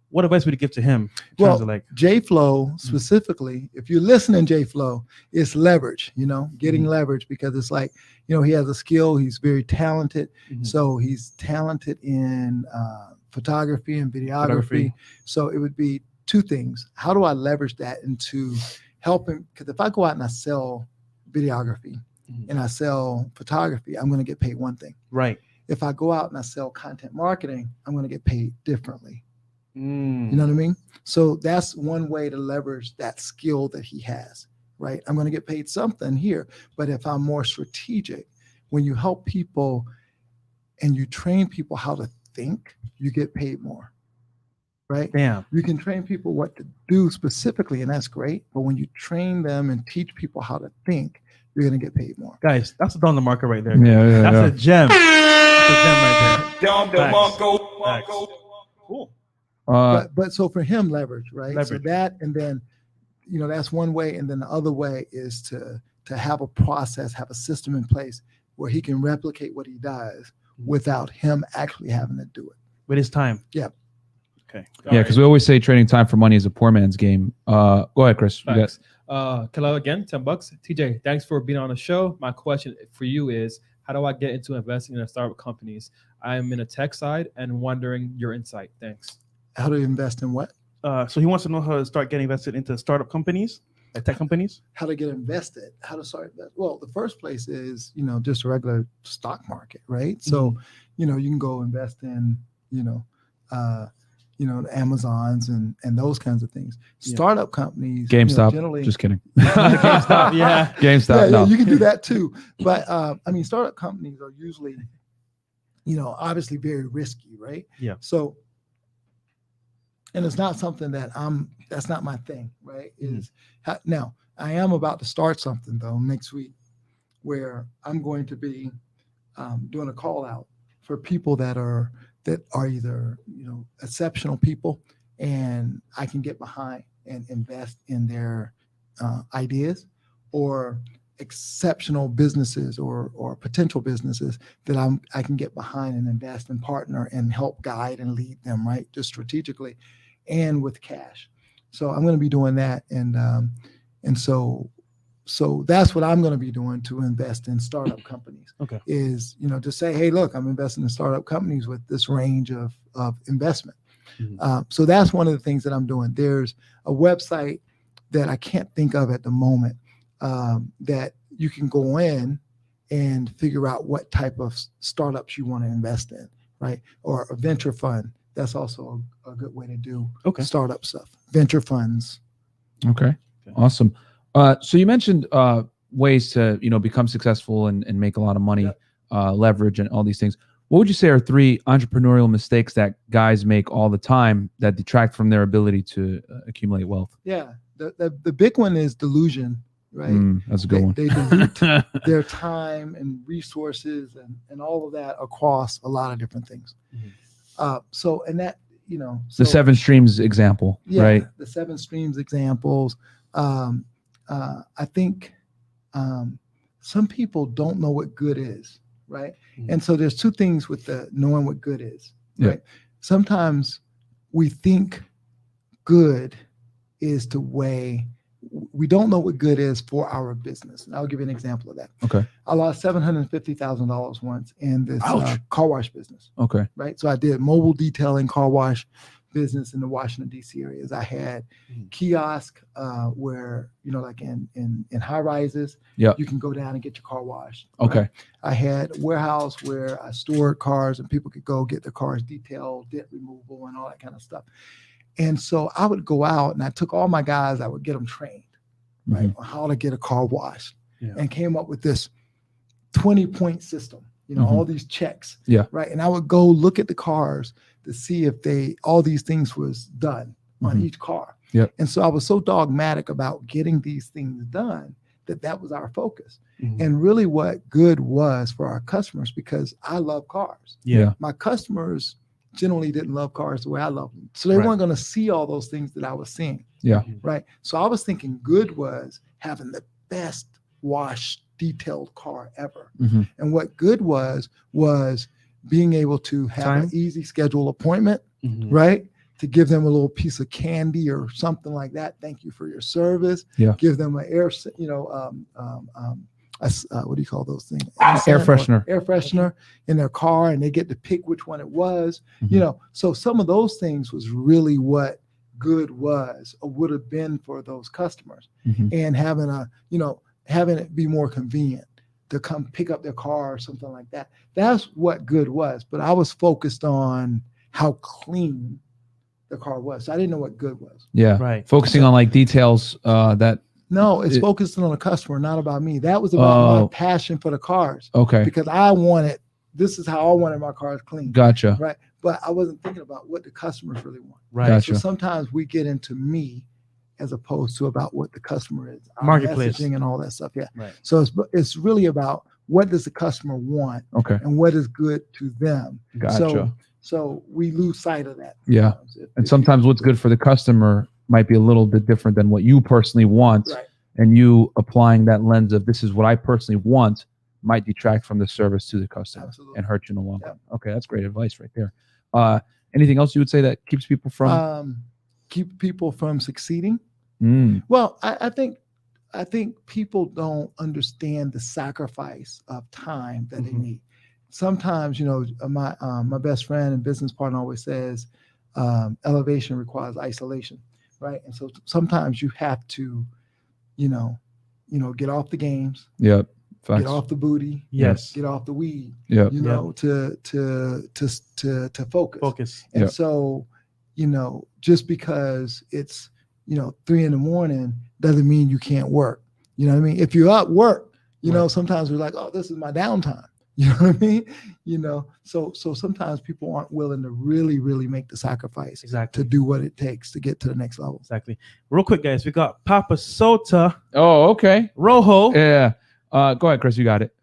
what advice would you give to him? In terms of like, J Flow specifically, if you're listening, J Flow, it's leverage, getting Mhm. leverage, because it's like, he has a skill, he's very talented. Mhm. So he's talented in photography and videography. Photography. So it would be two things. How do I leverage that into helping? Because if I go out and I sell videography Mhm. and I sell photography, I'm going to get paid one thing. right. If I go out and I sell content marketing, I'm going to get paid differently. Mm. You know what I mean? So that's one way to leverage that skill that he has, right? I'm going to get paid something here, but if I'm more strategic, when you help people and you train people how to think, you get paid more, right? Damn. You can train people what to do specifically, and that's great. But when you train them and teach people how to think, you're going to get paid more. Guys, that's on the market right there. Yeah. That's a gem. That's a gem right there. Facts. Facts. Cool. But so for him, leverage, right? So Leverage. that, and then, that's one way. And then the other way is to have a process, have a system in place where he can replicate what he does without him actually having to do it. With his time. Yeah. Okay. Yeah, because we always say trading time for money is a poor man's game. Go ahead, Chris. You got- Thanks. Hello again, $10. TJ, thanks for being on the show. My question for you is, how do I get into investing in startup companies? I'm in a tech side and wondering your insight. Thanks. How to invest in what? So he wants to know how to start getting invested into startup companies, like tech companies. How to get invested? How to start that? Well, the first place is, just a regular stock market, right? So, you can go invest in, the Amazons and those kinds of things. Yeah. Startup companies, GameStop. generally, Just kidding. GameStop, yeah. GameStop. No. you can do that too. But startup companies are usually, obviously very risky, right? Yeah. So, and it's not something that's not my thing, right? Now I am about to start something though next week where I'm going to be doing a call out for people that are either, exceptional people and I can get behind and invest in their ideas, or exceptional businesses or potential businesses that I can get behind and invest and partner and help guide and lead them, right? Just strategically and with cash. So I'm going to be doing that. And so that's what I'm going to be doing to invest in startup companies. Okay. Is, to say, hey, look, I'm investing in startup companies with this range of investment. Mhm. So that's one of the things that I'm doing. There's a website that I can't think of at the moment that you can go in and figure out what type of startups you want to invest in, right? Or a venture fund that's also a good way to do Okay. startup stuff. Venture funds. Okay. Awesome. So you mentioned ways to, become successful and make a lot of money, leverage and all these things. What would you say are 3 entrepreneurial mistakes that guys make all the time that detract from their ability to accumulate wealth? Yeah. The big one is delusion, right? That's a good one. They dilute their time and resources and all of that across a lot of different things. And that, The 7 streams example, right? The 7 streams examples. I think some people don't know what good is, right? And so there's 2 things with the knowing what good is, right? Sometimes we think good is to weigh. We don't know what good is for our business. And I'll give you an example of that. Okay. I lost $750,000 once in this car wash business. Okay. Right. So I did mobile detailing car wash business in the Washington, D.C. areas. I had kiosk where, like in high rises, you can go down and get your car washed. Okay. Right? I had a warehouse where I stored cars and people could go get their cars detailed, dent removal and all that kind of stuff. And so I would go out and I took all my guys, I would get them trained, right, on how to get a car washed and came up with this 20-point system, all these checks, right? And I would go look at the cars to see if all these things was done on each car. And so I was so dogmatic about getting these things done that was our focus. And really what good was for our customers, because I love cars. My customers generally didn't love cars the way I love them. So they weren't going to see all those things that I was seeing. Right. So I was thinking good was having the best wash detailed car ever. And what good was being able to have an easy schedule appointment, right? To give them a little piece of candy or something like that. Thank you for your service. Give them an what do you call those things? Air freshener. Air freshener in their car, and they get to pick which one it was. So some of those things was really what good was or would have been for those customers, and having it be more convenient to come pick up their car or something like that. That's what good was. But I was focused on how clean the car was. So I didn't know what good was. Focusing on like details that. No, it's focusing on the customer, not about me. That was about my passion for the cars. Okay. Because this is how I wanted my cars clean. Gotcha. Right. But I wasn't thinking about what the customers really want. Right. Gotcha. So sometimes we get into me as opposed to about what the customer is. Marketplace. Messaging and all that stuff. Yeah. Right. So it's really about what does the customer want and what is good to them. Gotcha. So we lose sight of that. Yeah. And sometimes what's good for the customer might be a little bit different than what you personally want. Right. And you applying that lens of this is what I personally want might detract from the service to the customer. Absolutely. And hurt you in the long run. Okay, that's great advice right there. Anything else you would say that keeps people from succeeding? Well, I think people don't understand the sacrifice of time that they need. Sometimes, my best friend and business partner always says, elevation requires isolation, right? And so sometimes you have to, get off the games. Yep. Facts. Get off the booty. Yes. Get off the weed. Yep. To focus. And Yep. so, just because it's 3 a.m. doesn't mean you can't work. You know what I mean? If you're at work, sometimes we're like, oh, this is my downtime. You know what I mean? So sometimes people aren't willing to really, really make the sacrifice to do what it takes to get to the next level. Exactly. Real quick, guys, we got Papa Sota. Oh, okay. Rojo. Yeah. Go ahead, Chris. You got it.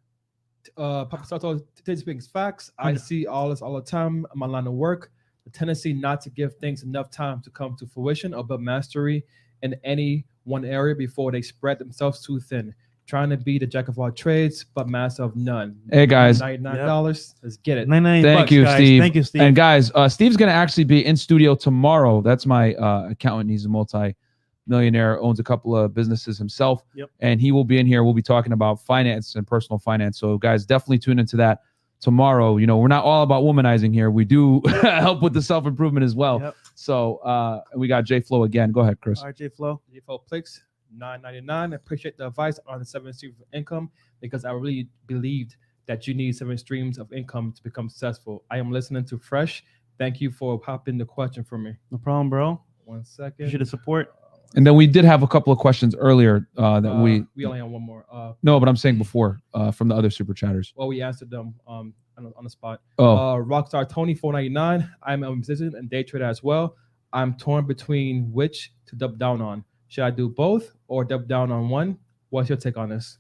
Papa Soto, today speaks facts. I see all this all the time in my line of work. The tendency not to give things enough time to come to fruition or build mastery in any one area before they spread themselves too thin. Trying to be the jack of all trades, but master of none. Hey, guys. $99. Let's get it. Thank you, guys. Steve. Thank you, Steve. And guys, Steve's going to actually be in studio tomorrow. That's my accountant. He's a multi-millionaire, owns a couple of businesses himself. And he will be in here. We'll be talking about finance and personal finance. So, guys, definitely tune into that tomorrow. We're not all about womanizing here. We do help with the self-improvement as well. So we got J Flow again. Go ahead, Chris. All right, J Flow. J Flow Plix. $9.99. I appreciate the advice on the 7 streams of income because I really believed that you need 7 streams of income to become successful. I am listening to Fresh. Thank you for popping the question for me. No problem, bro. 1 second. Appreciate the support. And then we did have a couple of questions earlier that we only have one more. No, but I'm saying before from the other super chatters. Well, we answered them on the spot. Oh, Rockstar Tony 499. I'm a musician and day trader as well. I'm torn between which to double down on. Should I do both or double down on one? What's your take on this?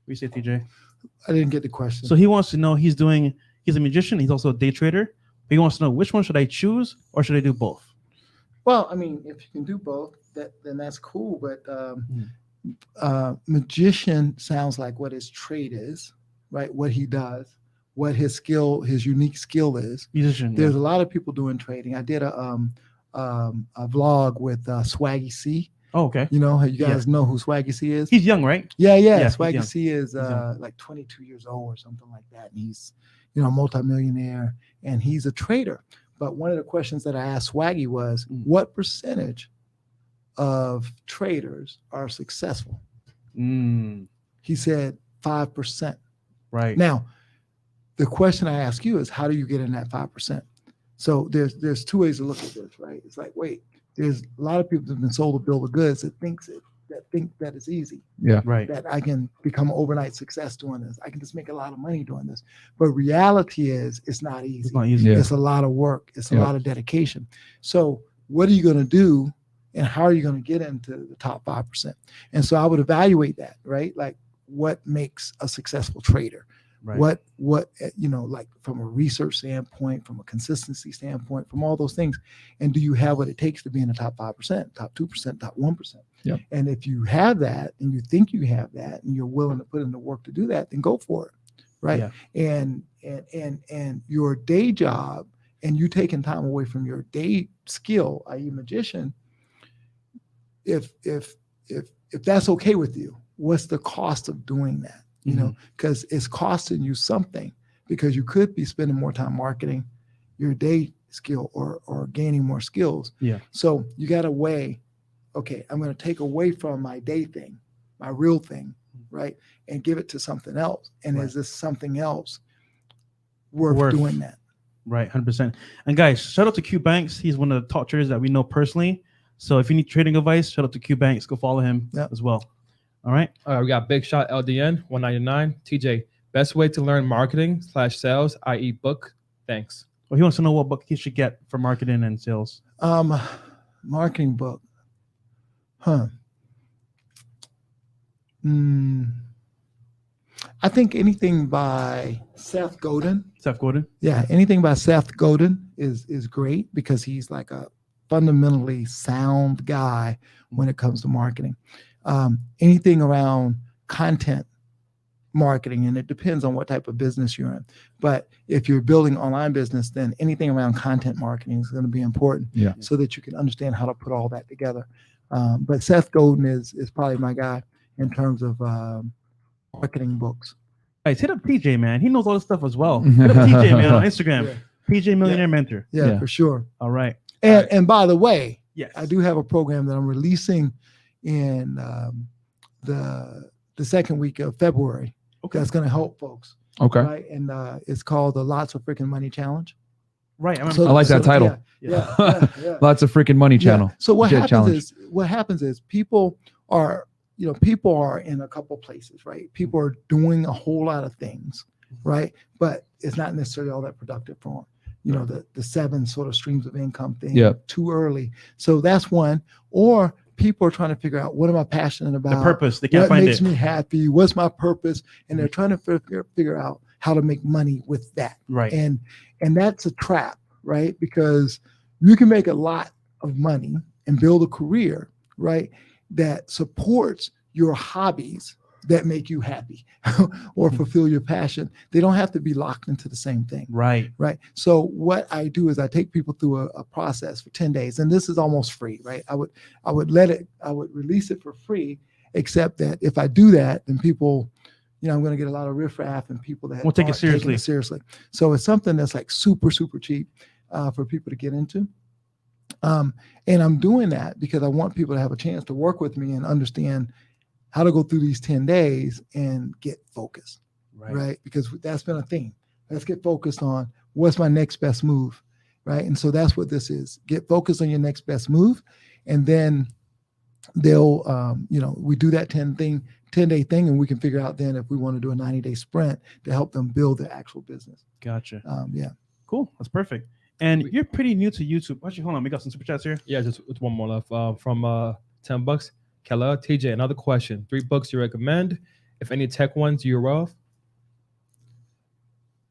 We say TJ. I didn't get the question. So he wants to know. He's a magician. He's also a day trader. But he wants to know which one should I choose or should I do both? Well, I mean, if you can do both, then that's cool. But magician sounds like what his trade is, right? What he does, what his unique skill is. Musician. There's a lot of people doing trading. I did a vlog with Swaggy C. Oh, okay. You guys know who Swaggy C is? He's young, right? Yeah. he's Swaggy young. C is like 22 years old or something like that. And he's, multimillionaire, and he's a trader. But one of the questions that I asked Swaggy was, what percentage of traders are successful? He said 5%. Right. Now, the question I ask you is, how do you get in that 5%? So there's two ways to look at this, right? It's like, wait, there's a lot of people that have been sold a bill of goods that think that it's easy. Yeah. Right. That I can become an overnight success doing this. I can just make a lot of money doing this. But reality is, it's not easy. It's not easy. Yeah. It's a lot of work. It's a lot of dedication. So what are you going to do, and how are you going to get into the top 5%? And so I would evaluate that, right? Like, what makes a successful trader? Right. What like from a research standpoint, from a consistency standpoint, from all those things, and do you have what it takes to be in the top 5%, top 2%, top 1%? Yep. And if you have that, and you think you have that, and you're willing to put in the work to do that, then go for it, right? Yeah. And your day job, and you taking time away from your day skill, i.e., magician, if that's okay with you, what's the cost of doing that? Because it's costing you something, because you could be spending more time marketing your day skill or gaining more skills. Yeah. So you got to weigh, okay, I'm going to take away from my day thing, my real thing, right? And give it to something else. And is this something else worth doing that? Right. 100%. And guys, shout out to Q Banks. He's one of the top traders that we know personally. So if you need trading advice, shout out to Q Banks. Go follow him as well. All right. We got Big Shot LDN 199. TJ, best way to learn marketing/sales, i.e. book. Thanks. Well, he wants to know what book he should get for marketing and sales. Marketing book. I think anything by Seth Godin. Seth Godin. Yeah, anything by Seth Godin is great, because he's like a fundamentally sound guy when it comes to marketing. Anything around content marketing, and it depends on what type of business you're in. But if you're building online business, then anything around content marketing is going to be important, so that you can understand how to put all that together. But Seth Godin is probably my guy in terms of marketing books. Guys, hit up TJ, man. He knows all this stuff as well. Hit up TJ, man, on Instagram. TJ Millionaire Mentor. Yeah, for sure. All right. And by the way, yes, I do have a program that I'm releasing in the second week of February. Okay. That's going to help folks. okay. Right. And it's called the Lots of Freaking Money Challenge. Right. I like that title. Yeah. Lots of freaking money channel. So what Challenge. happens is people are in a couple places, right? People are doing a whole lot of things, right? But it's not necessarily all that productive for them. The 7 sort of streams of income thing, too early. So that's one. Or people are trying to figure out, what am I passionate about? The purpose. They can't find it. What makes me happy? What's my purpose? And they're trying to figure out how to make money with that. Right. And that's a trap, right? Because you can make a lot of money and build a career, right, that supports your hobbies that make you happy or fulfill your passion. They don't have to be locked into the same thing. Right. Right. So what I do is I take people through a process for 10 days, and this is almost free, right? I would release it for free, except that if I do that, then people, I'm going to get a lot of riffraff and people that won't take it aren't taking seriously. So it's something that's like super, super cheap for people to get into. And I'm doing that because I want people to have a chance to work with me and understand how to go through these 10 days and get focused, right? Because that's been a theme. Let's get focused on what's my next best move. right? And so that's what this is. Get focused on your next best move, and then they'll, we do that 10-day thing, and we can figure out then if we want to do a 90-day sprint to help them build their actual business. Gotcha. Yeah. Cool. That's perfect. And you're pretty new to YouTube. Actually, hold on. We got some super chats here. Yeah, just one more left from $10. Keller, TJ, another question. 3 books you recommend? If any tech ones you're aware of?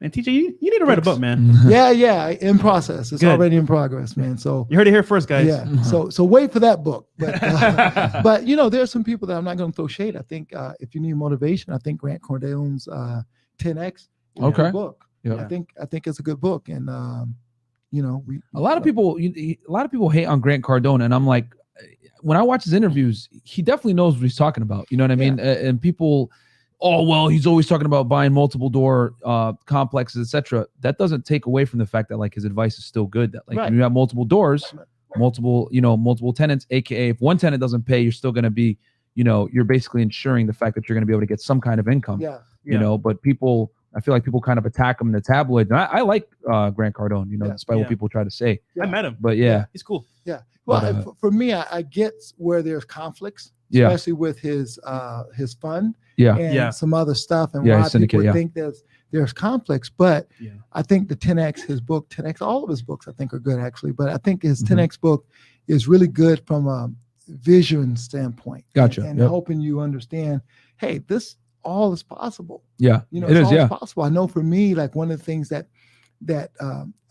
And TJ, you need to write a book, man. Yeah. In process. It's Good. already in progress, man. So You heard it here first, guys. yeah. So wait for that book. But there are some people that I'm not going to throw shade. I think if you need motivation, I think Grant Cardone's 10X is a Okay. good book. Yeah. I think it's a good book, and a lot of people hate on Grant Cardone, and I'm like, when I watch his interviews, he definitely knows what he's talking about. You know what I mean? And people, he's always talking about buying multiple door complexes, etc. That doesn't take away from the fact that like his advice is still good. That like when you have multiple doors, multiple tenants, aka if one tenant doesn't pay, you're still going to be, you're basically ensuring the fact that you're going to be able to get some kind of income. But people, I feel like people kind of attack him in the tabloids. And I like Grant Cardone, despite what people try to say. I met him. But yeah. He's cool. Yeah. Well, But, for me, I get where there's conflicts, Yeah. especially with his fund Yeah. and some other stuff, and Yeah, why his syndicate, people think there's conflicts. But Yeah. I think the 10X, his book 10X, all of his books I think are good actually. But I think his Mhm. 10X book is really good from a vision standpoint. Gotcha. And Yep. helping you understand, hey, this all is possible. Yeah. It It is. all Yeah. possible. I know for me, like one of the things that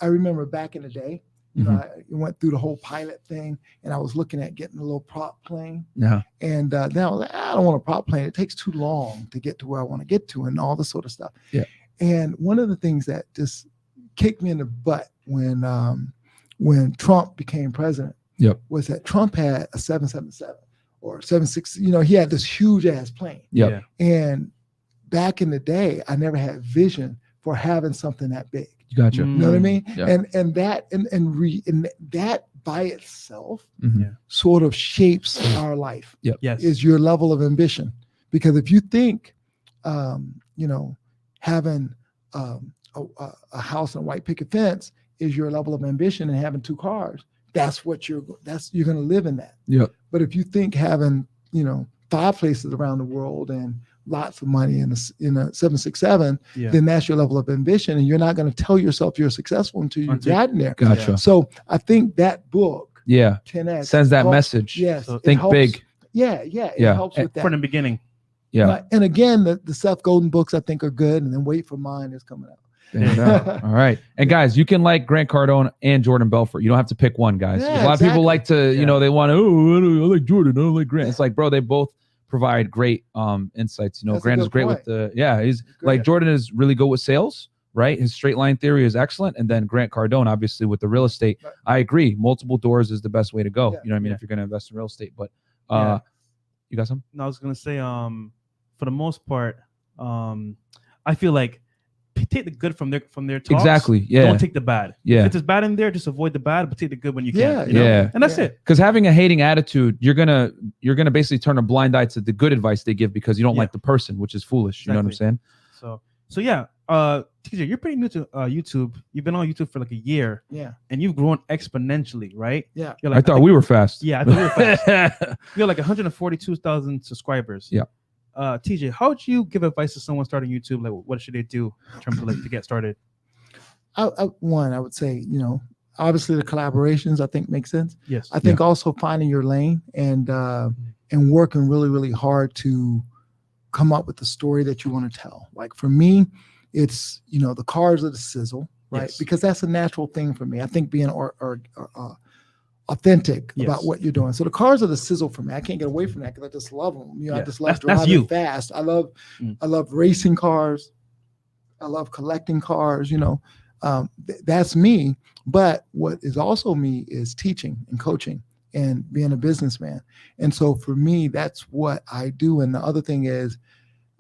I remember back in the day, Mm-hmm. I went through the whole pilot thing, and I was looking at getting a little prop plane. Yeah. And then I was like, I don't want a prop plane. It takes too long to get to where I want to get to, and all this sort of stuff. Yeah. And one of the things that just kicked me in the butt when Trump became president, Yep. was that Trump had a 777 or 76. He had this huge ass plane. Yep. Yeah. And back in the day, I never had vision for having something that big. Gotcha. You know what I mean? Yeah. And that by itself Mhm. sort of shapes our life. Yes. Is your level of ambition. Because if you think, having a house and a white picket fence is your level of ambition, and having 2 cars, that's you're going to live in that. Yep. But if you think having 5 places around the world and lots of money in a 767, Yeah. then that's your level of ambition, and you're not going to tell yourself you're successful until you've gotten there. Gotcha. Yeah. So I think that book, Yeah. 10X, Sends that helps- message. Yes, So it Think helps- big. Yeah, it Yeah. helps with that. From the beginning. Yeah. Right. And again, the Seth Godin books I think are good, and then wait for mine is coming out. There you go. All right. And guys, you can like Grant Cardone and Jordan Belfort. You don't have to pick one, guys. Yeah, A lot of people exactly. like to, they want to, I like Jordan, I don't like Grant. It's like, bro, they both provide great insights. That's a Grant is good great point. with he's Good. like Jordan is really good with sales, right? His straight line theory is excellent. And then Grant Cardone, obviously with the real estate, Right. I agree. Multiple doors is the best way to go. Yeah. You know what I mean? Yeah. If you're going to invest in real estate, but Yeah. you got some? No, I was gonna say, for the most part, I feel like take the good from their talks. Exactly. Yeah. Don't take the bad. Yeah. If there's bad in there, just avoid the bad, but take the good when you can. Yeah, you know? yeah. And that's Yeah. it. Because having a hating attitude, you're gonna basically turn a blind eye to the good advice they give because you don't Yeah. like the person, which is foolish. You know what I'm saying? So yeah, TJ, you're pretty new to YouTube. You've been on YouTube for like a year, Yeah. and you've grown exponentially, right? Yeah. You're I thought we were fast. Yeah, I thought we were fast. You're like 142,000 subscribers. Yeah. TJ, how would you give advice to someone starting YouTube? Like, what should they do in terms of like to get started? I would say, obviously the collaborations I think make sense. Yes. I think also finding your lane and working really, really hard to come up with the story that you want to tell. Like for me, it's, the cars are the sizzle, right? Yes. Because that's a natural thing for me. I think being authentic Yes. about what you're doing. So the cars are the sizzle for me. I can't get away from that because I just love them. I Yeah. just love That's driving you. fast. I Mm. love racing cars. I love collecting cars, that's me. But what is also me is teaching and coaching and being a businessman. And so for me, that's what I do. And the other thing is,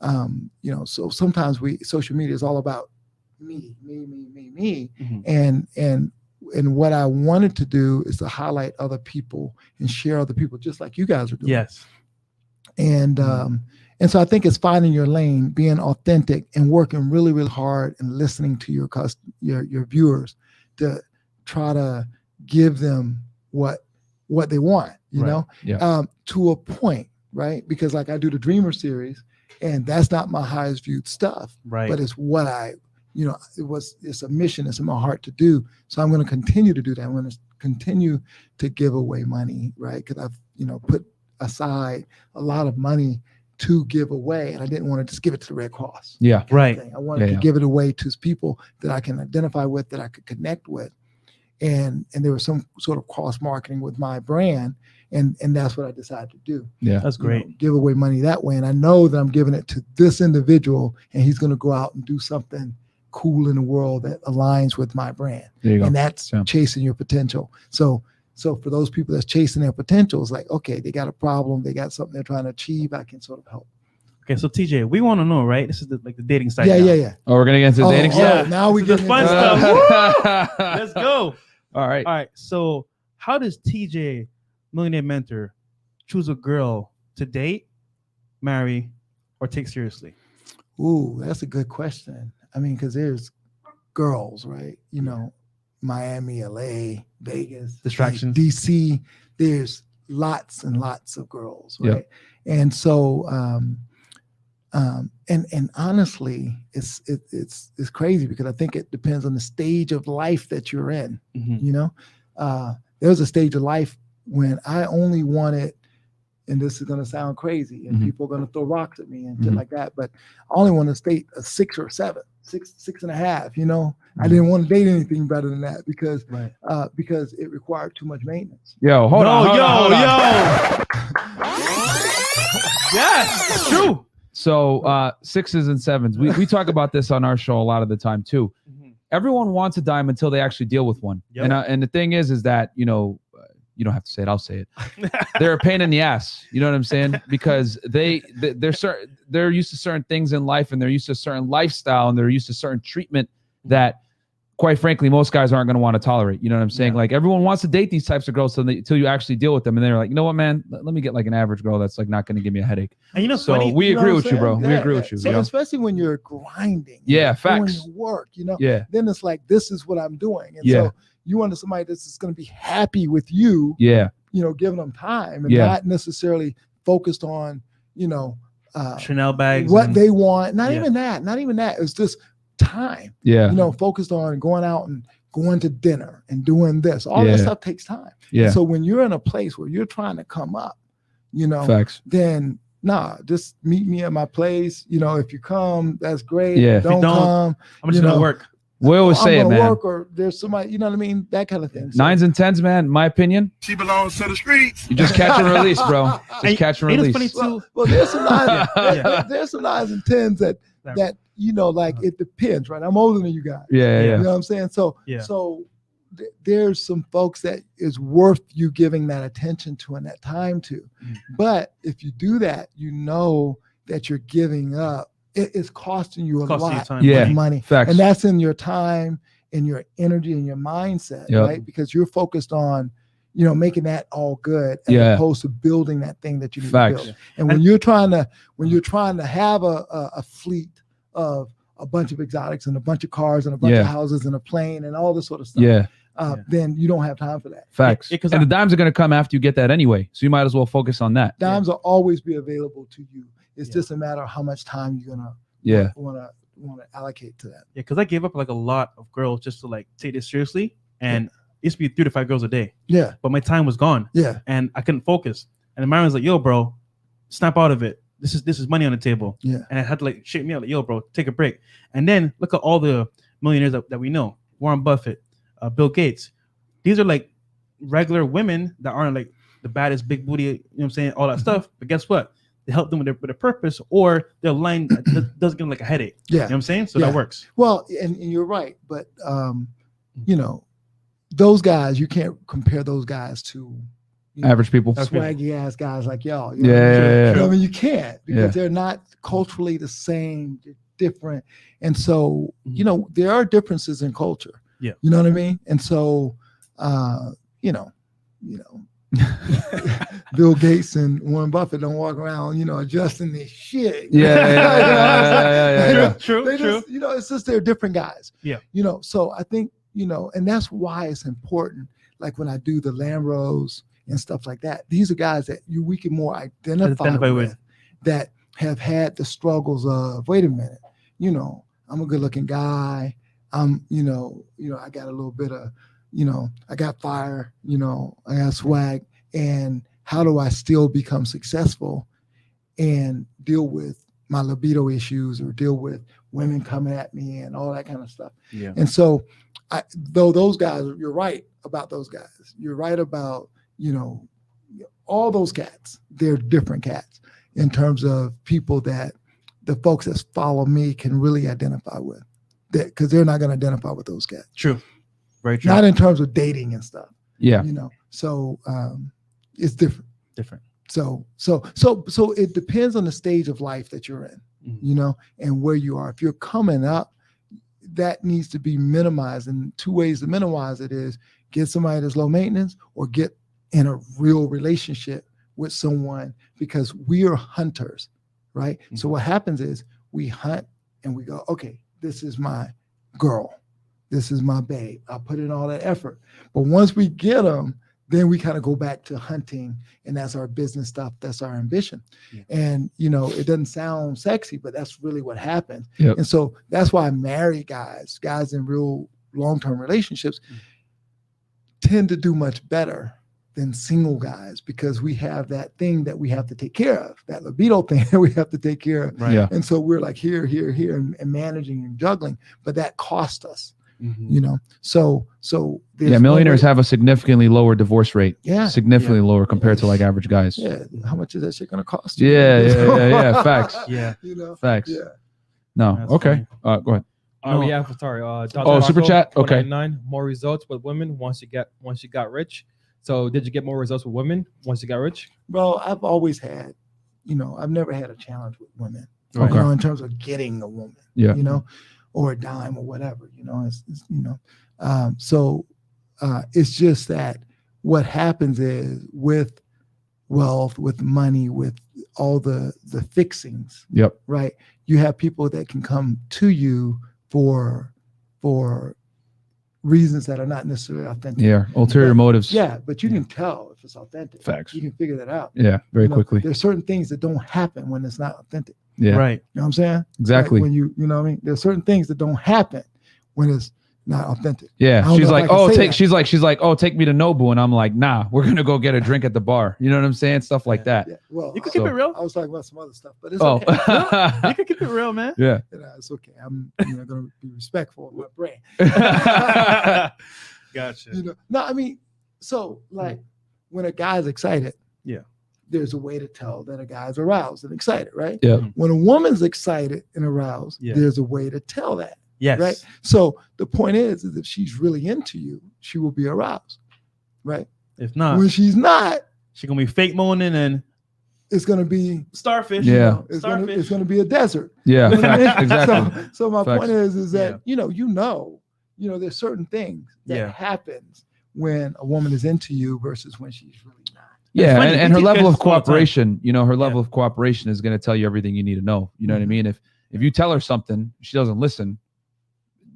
so sometimes social media is all about me. Mhm. And what I wanted to do is to highlight other people and share other people, just like you guys are doing. Yes. And so I think it's finding your lane, being authentic, and working really, really hard and listening to your viewers to try to give them what they want, you Right. know, Yeah. to a point, right? Because like I do the Dreamer series, and that's not my highest viewed stuff, Right. but it's what I, you know, it's a mission. It's in my heart to do. So I'm going to continue to do that. I'm going to continue to give away money, right? Because I've, you know, put aside a lot of money to give away, and I didn't want to just give it to the Red Cross. Yeah. kind of Right. thing. I wanted to give it away to people that I can identify with, that I could connect with. And there was some sort of cross marketing with my brand, and that's what I decided to do. Yeah. That's You great. know, give away money that way, and I know that I'm giving it to this individual, and he's going to go out and do something cool in the world that aligns with my brand, There you go. and that's Yeah. chasing your potential. So for those people that's chasing their potential, it's like, okay, they got a problem, they got something they're trying to achieve. I can sort of help. Okay, so TJ, we want to know, right? This is the dating site. Yeah, now. yeah. Oh, we're gonna get into the dating yeah. stuff. Now we This get is the fun stuff. Let's go. All right. All right. So, how does TJ Millionaire Mentor choose a girl to date, marry, or take seriously? Ooh, that's a good question. I mean, because there's girls, right? You know, Miami, LA, Vegas, Distractions. DC. There's lots and lots of girls, Yep. right? And so, and honestly, it's crazy because I think it depends on the stage of life that you're in. Mm-hmm. You know, there was a stage of life when I only wanted, and this is going to sound crazy, and Mhm. people are going to throw rocks at me and shit Mhm. like that, but I only wanted to date a 6 or 7, 6.5. You know, I Mhm. didn't want to date anything better than that because Right. it required too much maintenance. Yo, hold on. Hold on. Yes, it's true. So 6s and 7s. We talk about this on our show a lot of the time too. Everyone wants a dime until they actually deal with one. Yep. And the thing is that, you know, you don't have to say it. I'll say it. They're a pain in the ass. You know what I'm saying? Because they're used to certain things in life, and they're used to a certain lifestyle, and they're used to certain treatment that, quite frankly, most guys aren't going to want to tolerate. You know what I'm saying? Yeah. Like everyone wants to date these types of girls until you actually deal with them, and they're like, you know what, man? Let me get like an average girl that's like not going to give me a headache. And you know, So funny. we You know agree what with I'm you, bro. saying? We Yeah, agree yeah. with you. So You know? especially when you're grinding, Yeah, you're facts. doing your work, you know, Yeah, then it's like, this is what I'm doing. And Yeah. so you want somebody that's just going to be happy with you, yeah, you know, giving them time and Yeah. not necessarily focused on, you know, Chanel bags. what and- they want. Not Yeah. even that. It's just time, yeah, you know, focused on going out and going to dinner and doing this. All Yeah. that stuff takes time. yeah. So when you're in a place where you're trying to come up, you know, Facts. then just meet me at my place. You know, if you come, that's great. Yeah. If If you you don't don't, come, I'm just you gonna know, work. We always I'm say it, gonna man. work, or there's somebody, you know what I mean? That kind of thing. So- 9s and 10s, man. In my opinion, She belongs to the streets. you just catch and release, bro. Just And- catch and and release. it's funny too. Well, there's some nines, Yeah. there's some 9s and 10s that you know, like it depends, right? I'm older than you guys. Yeah, Yeah. You yeah, know what I'm saying? So Yeah. there's some folks that is worth you giving that attention to and that time to. Mhm. But if you do that, you know that you're giving up. It's costing you a Costing you lot time, Yeah. of money. money. Facts. And that's in your time and your energy and your mindset, Yep. right? Because you're focused on, you know, making that all good as Yeah. opposed to building that thing that you need Facts. to build. And when you're trying to have a fleet of a bunch of exotics and a bunch of cars and a bunch Yeah. of houses and a plane and all this sort of stuff, Yeah, then you don't have time for that. facts. Yeah, 'cause And the dimes are going to come after you get that anyway. So you might as well focus on that. Dimes will always be available to you. It's Yeah. just a matter of how much time you're gonna Yeah. want to allocate to that. Yeah, because I gave up like a lot of girls just to like take this seriously, and it used to be 3 to 5 girls a day, Yeah, but my time was gone, yeah, and I couldn't focus. And the man was like, "Yo, bro, snap out of it. This is money on the table." yeah. And I had to like shake me out, like, "Yo, bro, take a break." And then look at all the millionaires that we know: Warren Buffett, Bill Gates. These are like regular women that aren't like the baddest big booty, you know what I'm saying, all that stuff. But guess what? They help them with their purpose, or their line doesn't give them like a headache. You know Yeah. what I'm saying? So Yeah. that works. Well, and you're right, but you know, those guys, you can't compare those guys to Average people. swaggy ass guys like y'all. Yeah, yeah, yeah. You know, I mean, you can't because Yeah. they're not culturally the same, they're different. And so, Mhm. you know, there are differences in culture. Yeah. You know what I mean? And so, you know, Bill Gates and Warren Buffett don't walk around, you know, adjusting their shit. Yeah. True, They true. just, you know, it's just they're different guys. Yeah. You know, so I think and that's why it's important. Like when I do the Lambros and stuff like that, these are guys that we can more identify with that have had the struggles of, wait a minute, I'm a good looking guy. I'm, I got a little bit of, I got fire, I got swag. And how do I still become successful and deal with my libido issues or deal with women coming at me and all that kind of stuff. Yeah. And so though those guys, you're right about those guys. You're right about, all those cats, they're different cats in terms of people that the folks that follow me can really identify with, that because they're not going to identify with those cats. True. Very true. Not in terms of dating and stuff. Yeah. So it's different. Different. So it depends on the stage of life that you're in, and where you are. If you're coming up, that needs to be minimized. And two ways to minimize it is get somebody that's low maintenance or get in a real relationship with someone, because we are hunters, right? Mm-hmm. So what happens is we hunt and we go, okay, this is my girl. This is my babe. I put in all that effort. But once we get them, then we kind of go back to hunting, and that's our business stuff. That's our ambition. Yeah. And, it doesn't sound sexy, but that's really what happens. Yep. And so that's why married guys in real long-term relationships tend to do much better than single guys, because we have that thing that we have to take care of, that libido thing that we have to take care of. Right. Yeah. And so we're like here, and managing and juggling, but that costs us. Mm-hmm. So millionaires have a significantly lower divorce rate. Yeah, significantly lower compared to like average guys. Yeah, how much is that shit gonna cost you? Yeah. Facts. Yeah, facts. Yeah. No, that's okay. Go ahead. We have Dr. Super chat. Okay. 9 more results with women once you got rich. So did you get more results with women once you got rich? Well, I've always had, I've never had a challenge with women. Okay. In terms of getting a woman. Yeah. Or a dime or whatever, so it's just that what happens is with wealth, with money, with all the fixings, yep, right? You have people that can come to you for reasons that are not necessarily authentic. Yeah, ulterior motives. Yeah, but you can tell if it's authentic. Facts. You can figure that out. Yeah, very quickly. There's certain things that don't happen when it's not authentic. Yeah. Right. You know what I'm saying? Exactly. Like when you know what I mean? There's certain things that don't happen when it's not authentic. Yeah. She's like, take me to Nobu. And I'm like, nah, we're going to go get a drink at the bar. You know what I'm saying? Stuff like that. Yeah. Well, you can keep it real. I was talking about some other stuff, but it's okay. You can keep it real, man. Yeah. It's okay. I'm going to be respectful of my brand. Gotcha. No, I mean, so like when a guy's excited, yeah, there's a way to tell that a guy's aroused and excited, right? Yeah. When a woman's excited and aroused, there's a way to tell that. Yes. Right. So the point is if she's really into you, she will be aroused. Right. If not, when she's not, she's gonna be fake moaning and it's gonna be starfish. Yeah. It's gonna be a desert. Yeah. Exactly. So my point is that there's certain things that happens when a woman is into you versus when she's really not. Yeah, and her level of cooperation, her level of cooperation is going to tell you everything you need to know. You know what I mean? If you tell her something, she doesn't listen.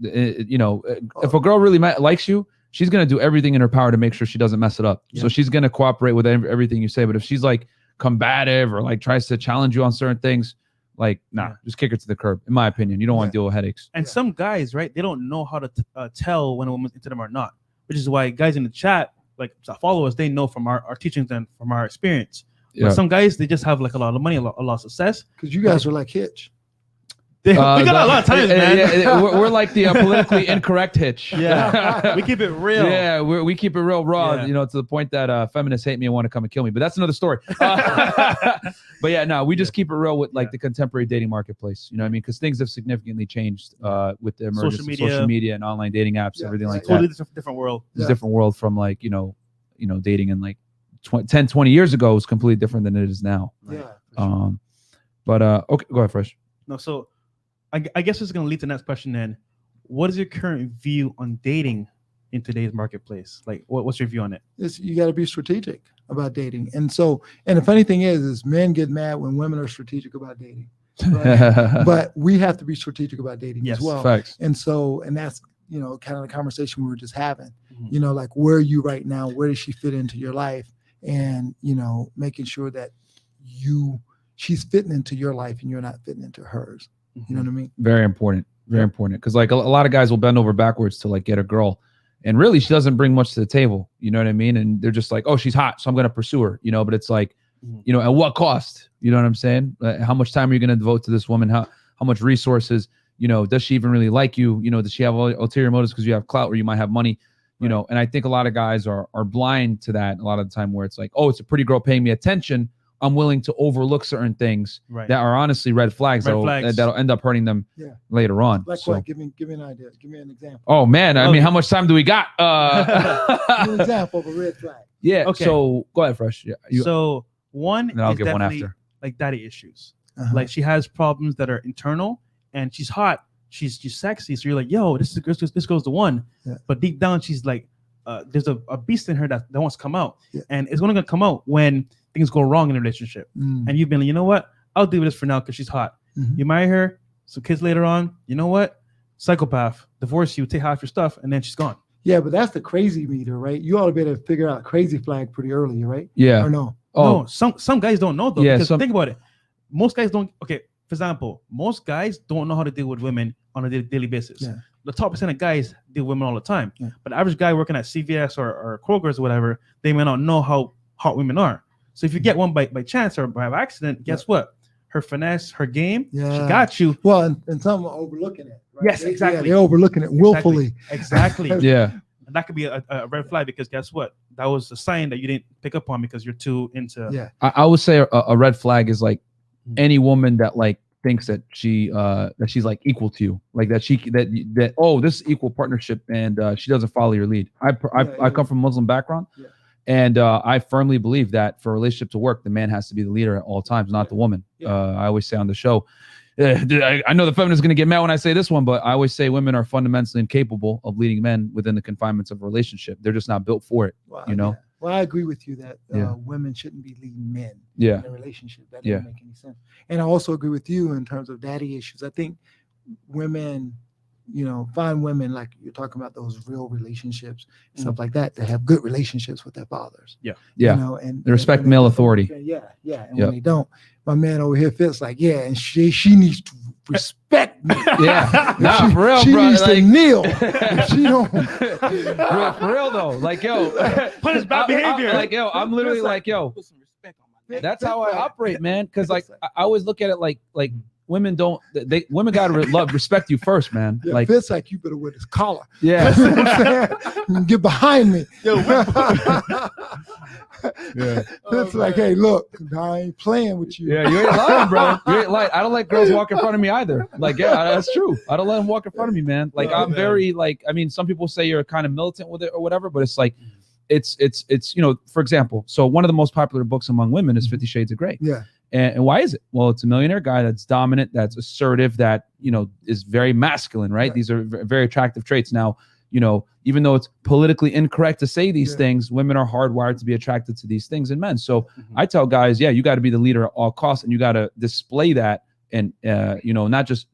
If a girl really likes you, she's going to do everything in her power to make sure she doesn't mess it up. Yeah. So she's going to cooperate with everything you say. But if she's like combative or like tries to challenge you on certain things, like, just kick her to the curb. In my opinion, you don't want to deal with headaches. And some guys, right, they don't know how to tell when a woman's into them or not, which is why guys in the chat, like follow us, they know from our teachings and from our experience. Yeah. But some guys, they just have like a lot of money, a lot of success. Because you guys are like Hitch. We got a lot of time, man. Yeah, we're like the politically incorrect Hitch. Yeah, we keep it real. Yeah, we keep it real raw. Yeah. To the point that feminists hate me and want to come and kill me. But that's another story. But yeah, no, we just keep it real with like the contemporary dating marketplace. You know what I mean? Because things have significantly changed with the emergence of social media and online dating apps, everything like that. Totally different world. It's a different world from like dating in like 10, 20 years ago was completely different than it is now. Yeah. But okay, go ahead, Fresh. No, so. I guess it's going to lead to the next question then. What is your current view on dating in today's marketplace? Like, what's your view on it? You got to be strategic about dating. And the funny thing is men get mad when women are strategic about dating. Right? But we have to be strategic about dating as well. Facts. And that's you know, kind of the conversation we were just having, Mhm. you know, like where are you right now? Where does she fit into your life? And, you know, making sure that she's fitting into your life and you're not fitting into hers. You know what I mean? Very important. Very important. Because like a lot of guys will bend over backwards to like get a girl. And really, she doesn't bring much to the table. You know what I mean? And they're just like, oh, she's hot, so I'm going to pursue her. You know, but it's like, you know, at what cost? You know what I'm saying? How much time are you going to devote to this woman? How much resources? You know, does she even really like you? You know, does she have ulterior motives because you have clout or you might have money? You know, and I think a lot of guys are blind to that a lot of the time, where it's like, oh, it's a pretty girl paying me attention. I'm willing to overlook certain things that are honestly red flags, that'll end up hurting them later on. Like so, what? Give me an idea. Give me an example. Oh man, I mean, how much time do we got? Give me an example of a red flag. Yeah. Okay. So go ahead, Fresh. Yeah. So one and I'll is get one definitely after. like daddy issues. Like she has problems that are internal, and she's hot. She's sexy. So you're like, yo, this goes the one. Yeah. But deep down, she's like, there's a beast in her that wants to come out, Yeah. and it's only gonna come out when things go wrong in a relationship. And you've been like, you know what? I'll do this for now because she's hot. You marry her, some kids later on. You know what? Psychopath, divorce you, take half your stuff, and then she's gone. Yeah, but that's the crazy meter, right? You ought to be able to figure out crazy flag pretty early, right? Yeah. Or no? Oh, No, some guys don't know though. Yeah, Because think about it. Most guys don't. Okay, for example, most guys don't know how to deal with women on a daily basis. Yeah. The top percent of guys deal with women all the time. Yeah. But the average guy working at CVS or Kroger's or whatever, they may not know how hot women are. So if you get one by chance or by accident, guess what? Her finesse, her game, she got you. Well, and some are overlooking it. Right? Yes, exactly. They're overlooking it willfully. Exactly. yeah. And that could be a red flag because guess what? That was a sign that you didn't pick up on because you're too into. Yeah. I would say a red flag is like any woman that like thinks that she's like equal to you, like that oh, this is equal partnership, and she doesn't follow your lead. I come from a Muslim background. Yeah. And I firmly believe that for a relationship to work, the man has to be the leader at all times, not the woman. Yeah. I always say on the show, I know the feminists are going to get mad when I say this one, but I always say women are fundamentally incapable of leading men within the confinements of a relationship. They're just not built for it, you know? Yeah. Well, I agree with you that women shouldn't be leading men Yeah. in a relationship. That doesn't make any sense. And I also agree with you in terms of daddy issues. I think women, you know, find women like you're talking about those real relationships, stuff like that have good relationships with their fathers. Yeah. You know, and they respect male authority. Yeah. And when they don't, my man over here feels like, and she needs to respect me. Yeah. Nah, for real, she bro. needs Like, to kneel. If she don't. for real though. Like, yo, punish bad behavior. Like, yo, I'm literally like, yo, Put some respect on my name. that's how I operate, man. Because like I always look at it like women don't. Women gotta respect you first, man. Yeah, like, feels like you better wear this collar. yeah. You know what I'm saying? Get behind me. Yeah. It's like, hey, look, I ain't playing with you. Yeah, you ain't lying, bro. You ain't lying. I don't let girls walk in front of me either. Like, yeah, that's true. I don't let them walk in front of me, man. Like, I'm very like. I mean, some people say you're kind of militant with it or whatever, but it's like, it's you know, for example, so one of the most popular books among women is 50 Shades of Grey. Yeah. And why is it? Well, it's a millionaire guy that's dominant, that's assertive, that, you know, is very masculine, right? These are very attractive traits. Now, you know, even though it's politically incorrect to say these things, women are hardwired to be attracted to these things in men. So I tell guys, you got to be the leader at all costs, and you got to display that, and you know, not just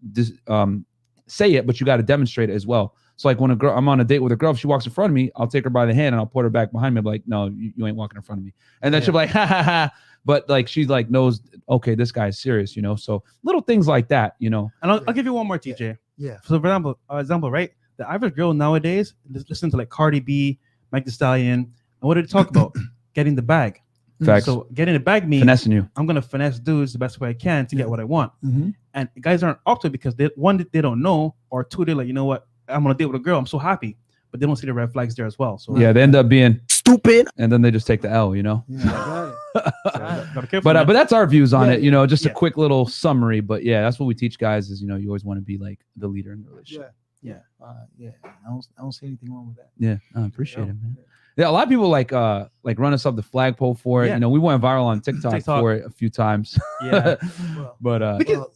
say it, but you got to demonstrate it as well. So like when I'm on a date with a girl, if she walks in front of me, I'll take her by the hand and I'll put her back behind me. I'm like, no, you ain't walking in front of me. And then she'll be like, ha ha ha. But like, she's like, knows, okay, this guy's serious, you know? So little things like that, you know? And I'll give you one more, TJ. Yeah. So for example, right? The average girl nowadays listen to like Cardi B, Mike Thee Stallion. And what did they talk about? Getting the bag. Facts. So getting the bag means Finessing you. I'm going to finesse dudes the best way I can to get what I want. Mm-hmm. And guys aren't up to it because they don't know, or two, they're like, you know what? I'm going to deal with a girl. I'm so happy. But they don't see the red flags there as well. So Yeah, they end up being stupid, and then they just take the L, you know? Yeah, But that's our views on it, you know, just a quick little summary. But yeah, that's what we teach guys is, you know, you always want to be like the leader in the relationship. I don't see anything wrong with that. Yeah, I appreciate it, man. Yeah, a lot of people like run us up the flagpole for it. Yeah. You know, we went viral on TikTok for it a few times. Yeah. Well, But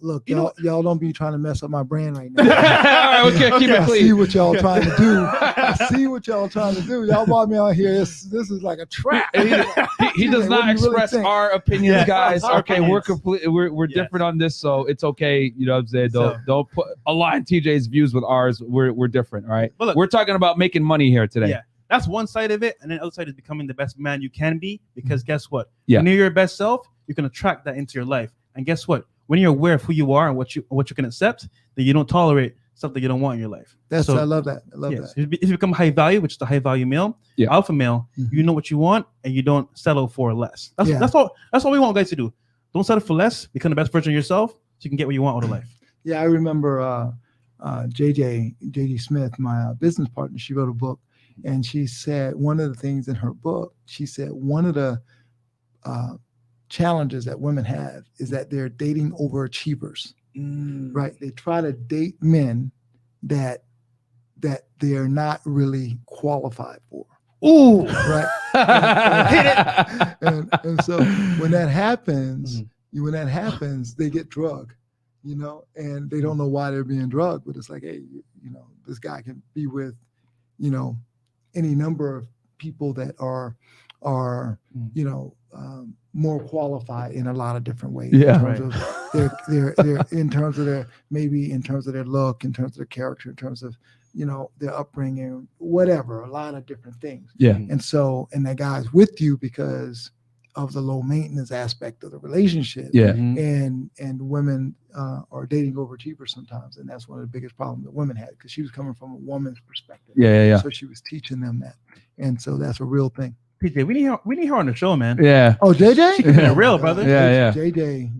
look, you know y'all don't be trying to mess up my brand right now. all right, okay, keep it I clean. see what y'all trying to do. I see what y'all trying to do. Y'all brought me out here. This is like a trap. He does What not do you really express think? our opinions, Yeah, guys. our Okay, opinions. we're Yes. different on this, so it's okay. You know what I'm saying? So- Don't align TJ's views with ours. We're different, all right? But look- We're talking about making money here today. Yeah. That's one side of it, and then the other side is becoming the best man you can be. Because guess what? Yeah. When you're your best self, you can attract that into your life. And guess what? When you're aware of who you are and what you can accept, then you don't tolerate something you don't want in your life. I So love that. I love yes, that. if you become high value, which is the high value male, Yeah. alpha male, Mhm. you know what you want and you don't settle for less. That's Yeah. that's all we want guys to do. Don't settle for less. Become the best version of yourself so you can get what you want out of life. Yeah, I remember JJ Smith, my business partner. She wrote a book, and she said one of the things in her book. She said one of the challenges that women have is that they're dating overachievers. Right? They try to date men that they're not really qualified for. Ooh. Right? And so when that happens, they get drugged, you know, and they don't know why they're being drugged. But it's like, hey, you know, this guy can be with, you know, any number of people that are you know, more qualified in a lot of different ways. Yeah. In terms of their in terms of their look, in terms of their character, in terms of, you know, their upbringing, whatever, a lot of different things. Yeah. And so, and that guy's with you because of the low maintenance aspect of the relationship. Yeah. Mhm. And women are dating overachievers sometimes, and that's one of the biggest problems that women had, because she was coming from a woman's perspective. Yeah. So she was teaching them that, and so that's a real thing. PJ, we need her on the show, man. Yeah. Oh, JJ, She keeping it real, brother. Yeah. JJ,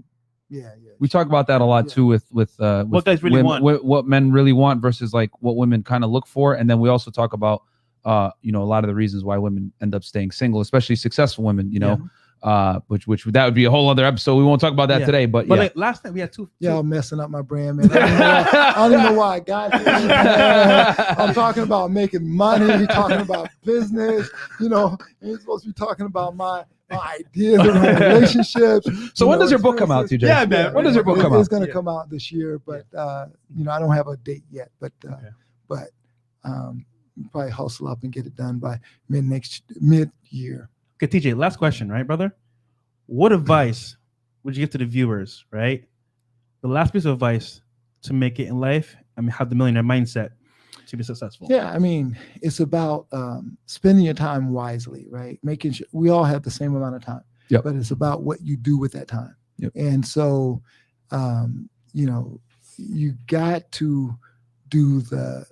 yeah. We talk about that a lot Yeah. too with What guys really women, want. what men really want versus like what women kind of look for, and then we also talk about you know, a lot of the reasons why women end up staying single, especially successful women. You know, which that would be a whole other episode. We won't talk about that Yeah. today, but But yeah. like last time we had two. Y'all messing up my brand, man. I don't even know why I got here. Man. I'm talking about making money, talking about business. You know, you're supposed to be talking about my ideas around relationships. So when does your book it's- come out, it's- TJ? Yeah, man. When does your book come out? It's going to Yeah. come out this year, but you know, I don't have a date yet. But probably hustle up and get it done by mid year. Okay, TJ, last question, right, brother? What advice would you give to the viewers, right? The last piece of advice to make it in life and have the millionaire mindset to be successful. Yeah, I mean, it's about spending your time wisely, right? Making sure we all have the same amount of time, Yep. but it's about what you do with that time. Yep. And so, you know, you got to do the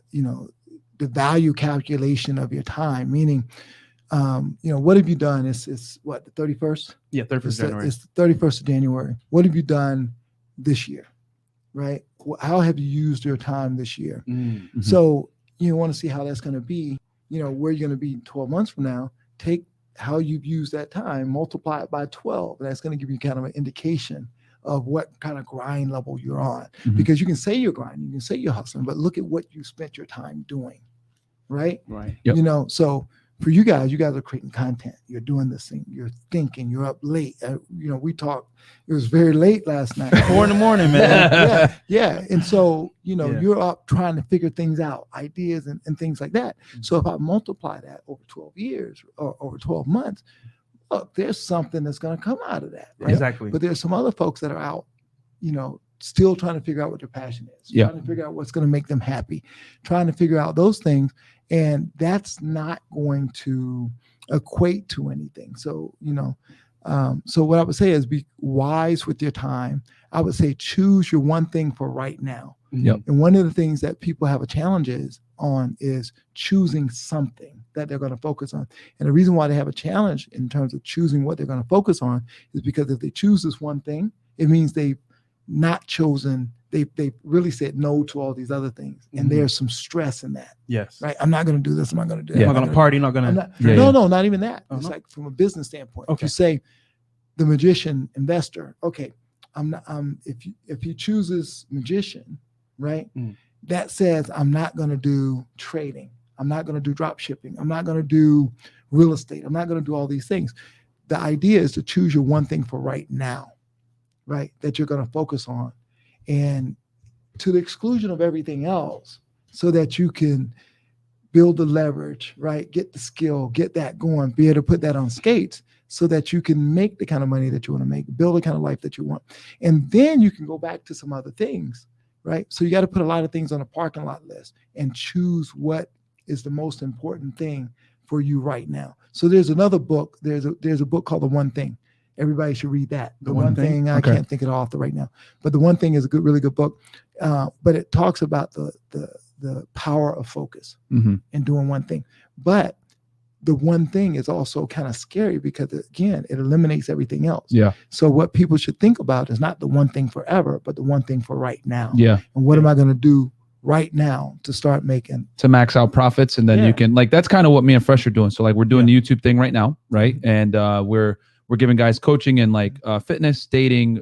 value calculation of your time, meaning, you know, what have you done? It's what, the 31st? Yeah, 31st January. It's the 31st of January. What have you done this year, right? How have you used your time this year? Mhm. So you want to see how that's going to be, you know, where you're going to be 12 months from now. Take how you've used that time, multiply it by 12. And that's going to give you kind of an indication of what kind of grind level you're on. Mhm. Because you can say you're grinding, you can say you're hustling, but look at what you spent your time doing, right? Right. Yep. You know, so for you guys are creating content. You're doing this thing. You're thinking. You're up late. You know, we talked. It was very late last night. 4 in the morning, man. yeah. And so, you know, Yeah. you're up trying to figure things out, ideas and things like that. So if I multiply that over 12 years or over 12 months, look, there's something that's going to come out of that. Right? Exactly. But there's some other folks that are out, you know, still trying to figure out what their passion is, Yeah. trying to figure out what's going to make them happy, trying to figure out those things. And that's not going to equate to anything. So, you know, so what I would say is be wise with your time. I would say choose your one thing for right now. Yep. And one of the things that people have a challenge is choosing something that they're going to focus on. And the reason why they have a challenge in terms of choosing what they're going to focus on is because if they choose this one thing, it means they've not chosen, they really said no to all these other things. And Mhm. there's some stress in that, Yes. right? I'm not going to do this. I'm not going to do that. Yeah. I'm not gonna party. Not I'm gonna. not- Yeah, no, yeah. no, not even that. Oh, It's no? like from a business standpoint. If Okay. you say the magician investor, okay, I'm not. If he chooses magician, right? Mm. That says I'm not going to do trading. I'm not going to do drop shipping. I'm not going to do real estate. I'm not going to do all these things. The idea is to choose your one thing for right now, right? That you're going to focus on, and to the exclusion of everything else, so that you can build the leverage, right? Get the skill, get that going, be able to put that on skates so that you can make the kind of money that you want to make, build the kind of life that you want. And then you can go back to some other things, right? So you got to put a lot of things on a parking lot list and choose what is the most important thing for you right now. So there's another book. There's a book called The One Thing. Everybody should read that. The One Thing. I can't think of the author right now, but The One Thing is a really good book. But it talks about the power of focus and doing one thing. But the one thing is also kind of scary because, again, it eliminates everything else. Yeah. So what people should think about is not the one thing forever, but the one thing for right now. Yeah. And what am I going to do right now to start making, to max out profits? And then you can, like, that's kind of what me and Fresh are doing. So like, we're doing the YouTube thing right now, right? And we're giving guys coaching in like fitness, dating,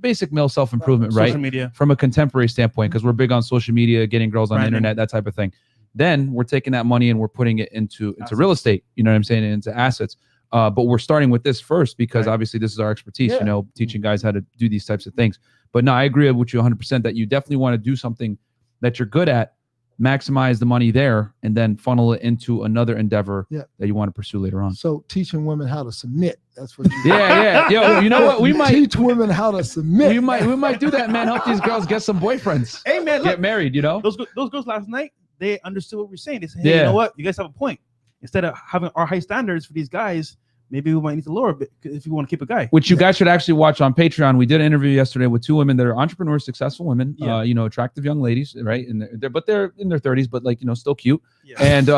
basic male self-improvement, right? Social media. From a contemporary standpoint, because we're big on social media, getting girls on the internet, that type of thing. Then we're taking that money and we're putting it into real estate, you know what I'm saying, and into assets. But we're starting with this first because obviously this is our expertise, you know, teaching guys how to do these types of things. But no, I agree with you 100% that you definitely want to do something that you're good at, maximize the money there, and then funnel it into another endeavor that you want to pursue later on. So teaching women how to submit. That's what you yeah. Yo, you know what? We might teach women how to submit. We might do that, man. Help these girls get some boyfriends. Hey, man, get married, you know? Those girls last night, they understood what we're saying. They said, hey, you know what? You guys have a point. Instead of having our high standards for these guys, maybe we might need to lower a bit if you want to keep a guy. Which you guys should actually watch on Patreon. We did an interview yesterday with 2 women that are entrepreneurs, successful women, you know, attractive young ladies, right? And they're in their 30s, but like, you know, still cute. Yeah. And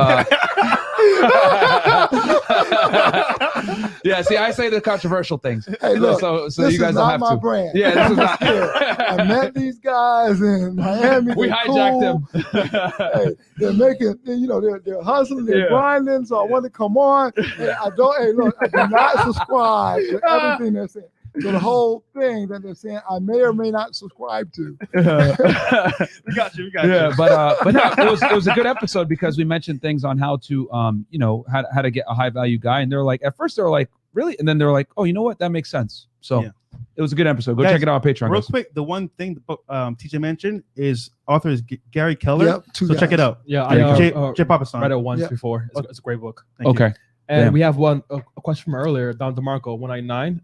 yeah, see, I say the controversial things. Hey, look, so you guys don't have my to. Brand. Yeah, this is not. I met these guys in Miami. We hijacked them. Hey, they're making, you know, they're hustling, they're grinding. So I want to come on. And I don't. Hey, look, I do not subscribe to everything they're saying. So the whole thing that they're saying, I may or may not subscribe to. We got you. Yeah, but no, it was a good episode because we mentioned things on how to, you know, how to get a high value guy, and they're like, at first they were like, really, and then they're like, oh, you know what, that makes sense. So it was a good episode. Go check it out on Patreon. Real quick, the one thing the book TJ mentioned is author is Gary Keller. Yep, so check it out. Yeah, I Jay Papasan. read it once before. It's a great book. Thank you. And we have a question from earlier, Don DeMarco, 199.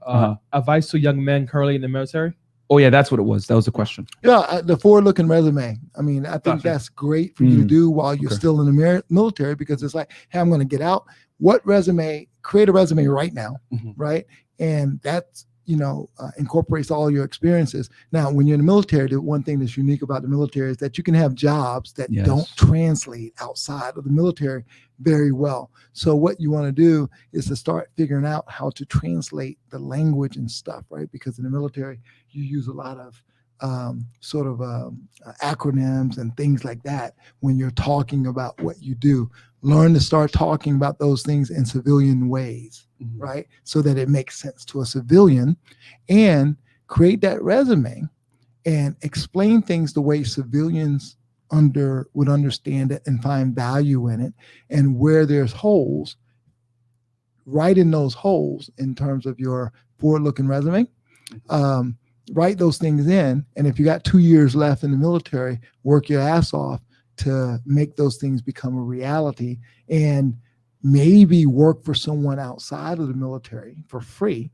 Advice to young men currently in the military? Oh, yeah, that's what it was. That was the question. Yeah, the forward-looking resume. I mean, I think that's great for you to do while you're still in the military, because it's like, hey, I'm going to get out. What resume? Create a resume right now, right? And that's, you know, incorporates all your experiences. Now, when you're in the military, the one thing that's unique about the military is that you can have jobs that don't translate outside of the military very well. So what you want to do is to start figuring out how to translate the language and stuff, right? Because in the military, you use a lot of acronyms and things like that when you're talking about what you do. Learn to start talking about those things in civilian ways, right? So that it makes sense to a civilian, and create that resume and explain things the way civilians would understand it and find value in it. And where there's holes, write in those holes in terms of your forward-looking resume. Write those things in. And if you got 2 years left in the military, work your ass off to make those things become a reality, and maybe work for someone outside of the military for free,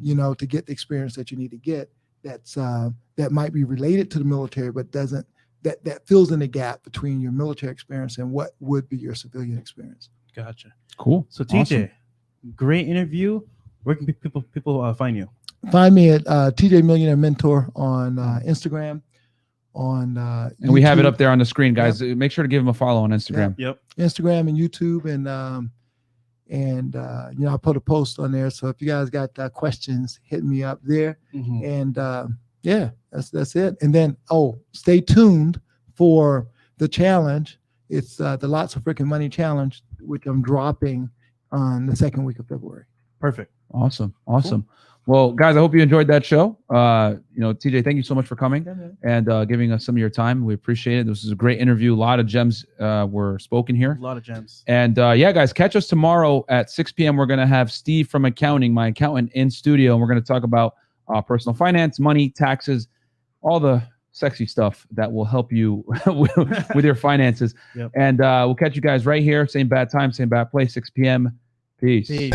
you know, to get the experience that you need to get. That might be related to the military, but doesn't, that fills in the gap between your military experience and what would be your civilian experience. Gotcha. Cool. So TJ, great interview. Where can people find you? Find me at TJ Millionaire Mentor on Instagram. On and we have it up there on the screen, guys. Make sure to give him a follow on Instagram. Yep. Instagram and YouTube, and you know, I put a post on there. So if you guys got questions, hit me up there. And yeah, that's it. And then stay tuned for the challenge. It's the Lots of Freaking Money Challenge, which I'm dropping on the second week of February. Perfect. Awesome. Cool. Well, guys, I hope you enjoyed that show. TJ, thank you so much for coming Yeah, man. and giving us some of your time. We appreciate it. This was a great interview. A lot of gems were spoken here. A lot of gems. And guys, catch us tomorrow at 6 p.m. We're going to have Steve from accounting, my accountant, in studio, and we're going to talk about personal finance, money, taxes, all the sexy stuff that will help you with your finances. Yep. And we'll catch you guys right here. Same bad time, same bad place, 6 p.m. Peace. Peace.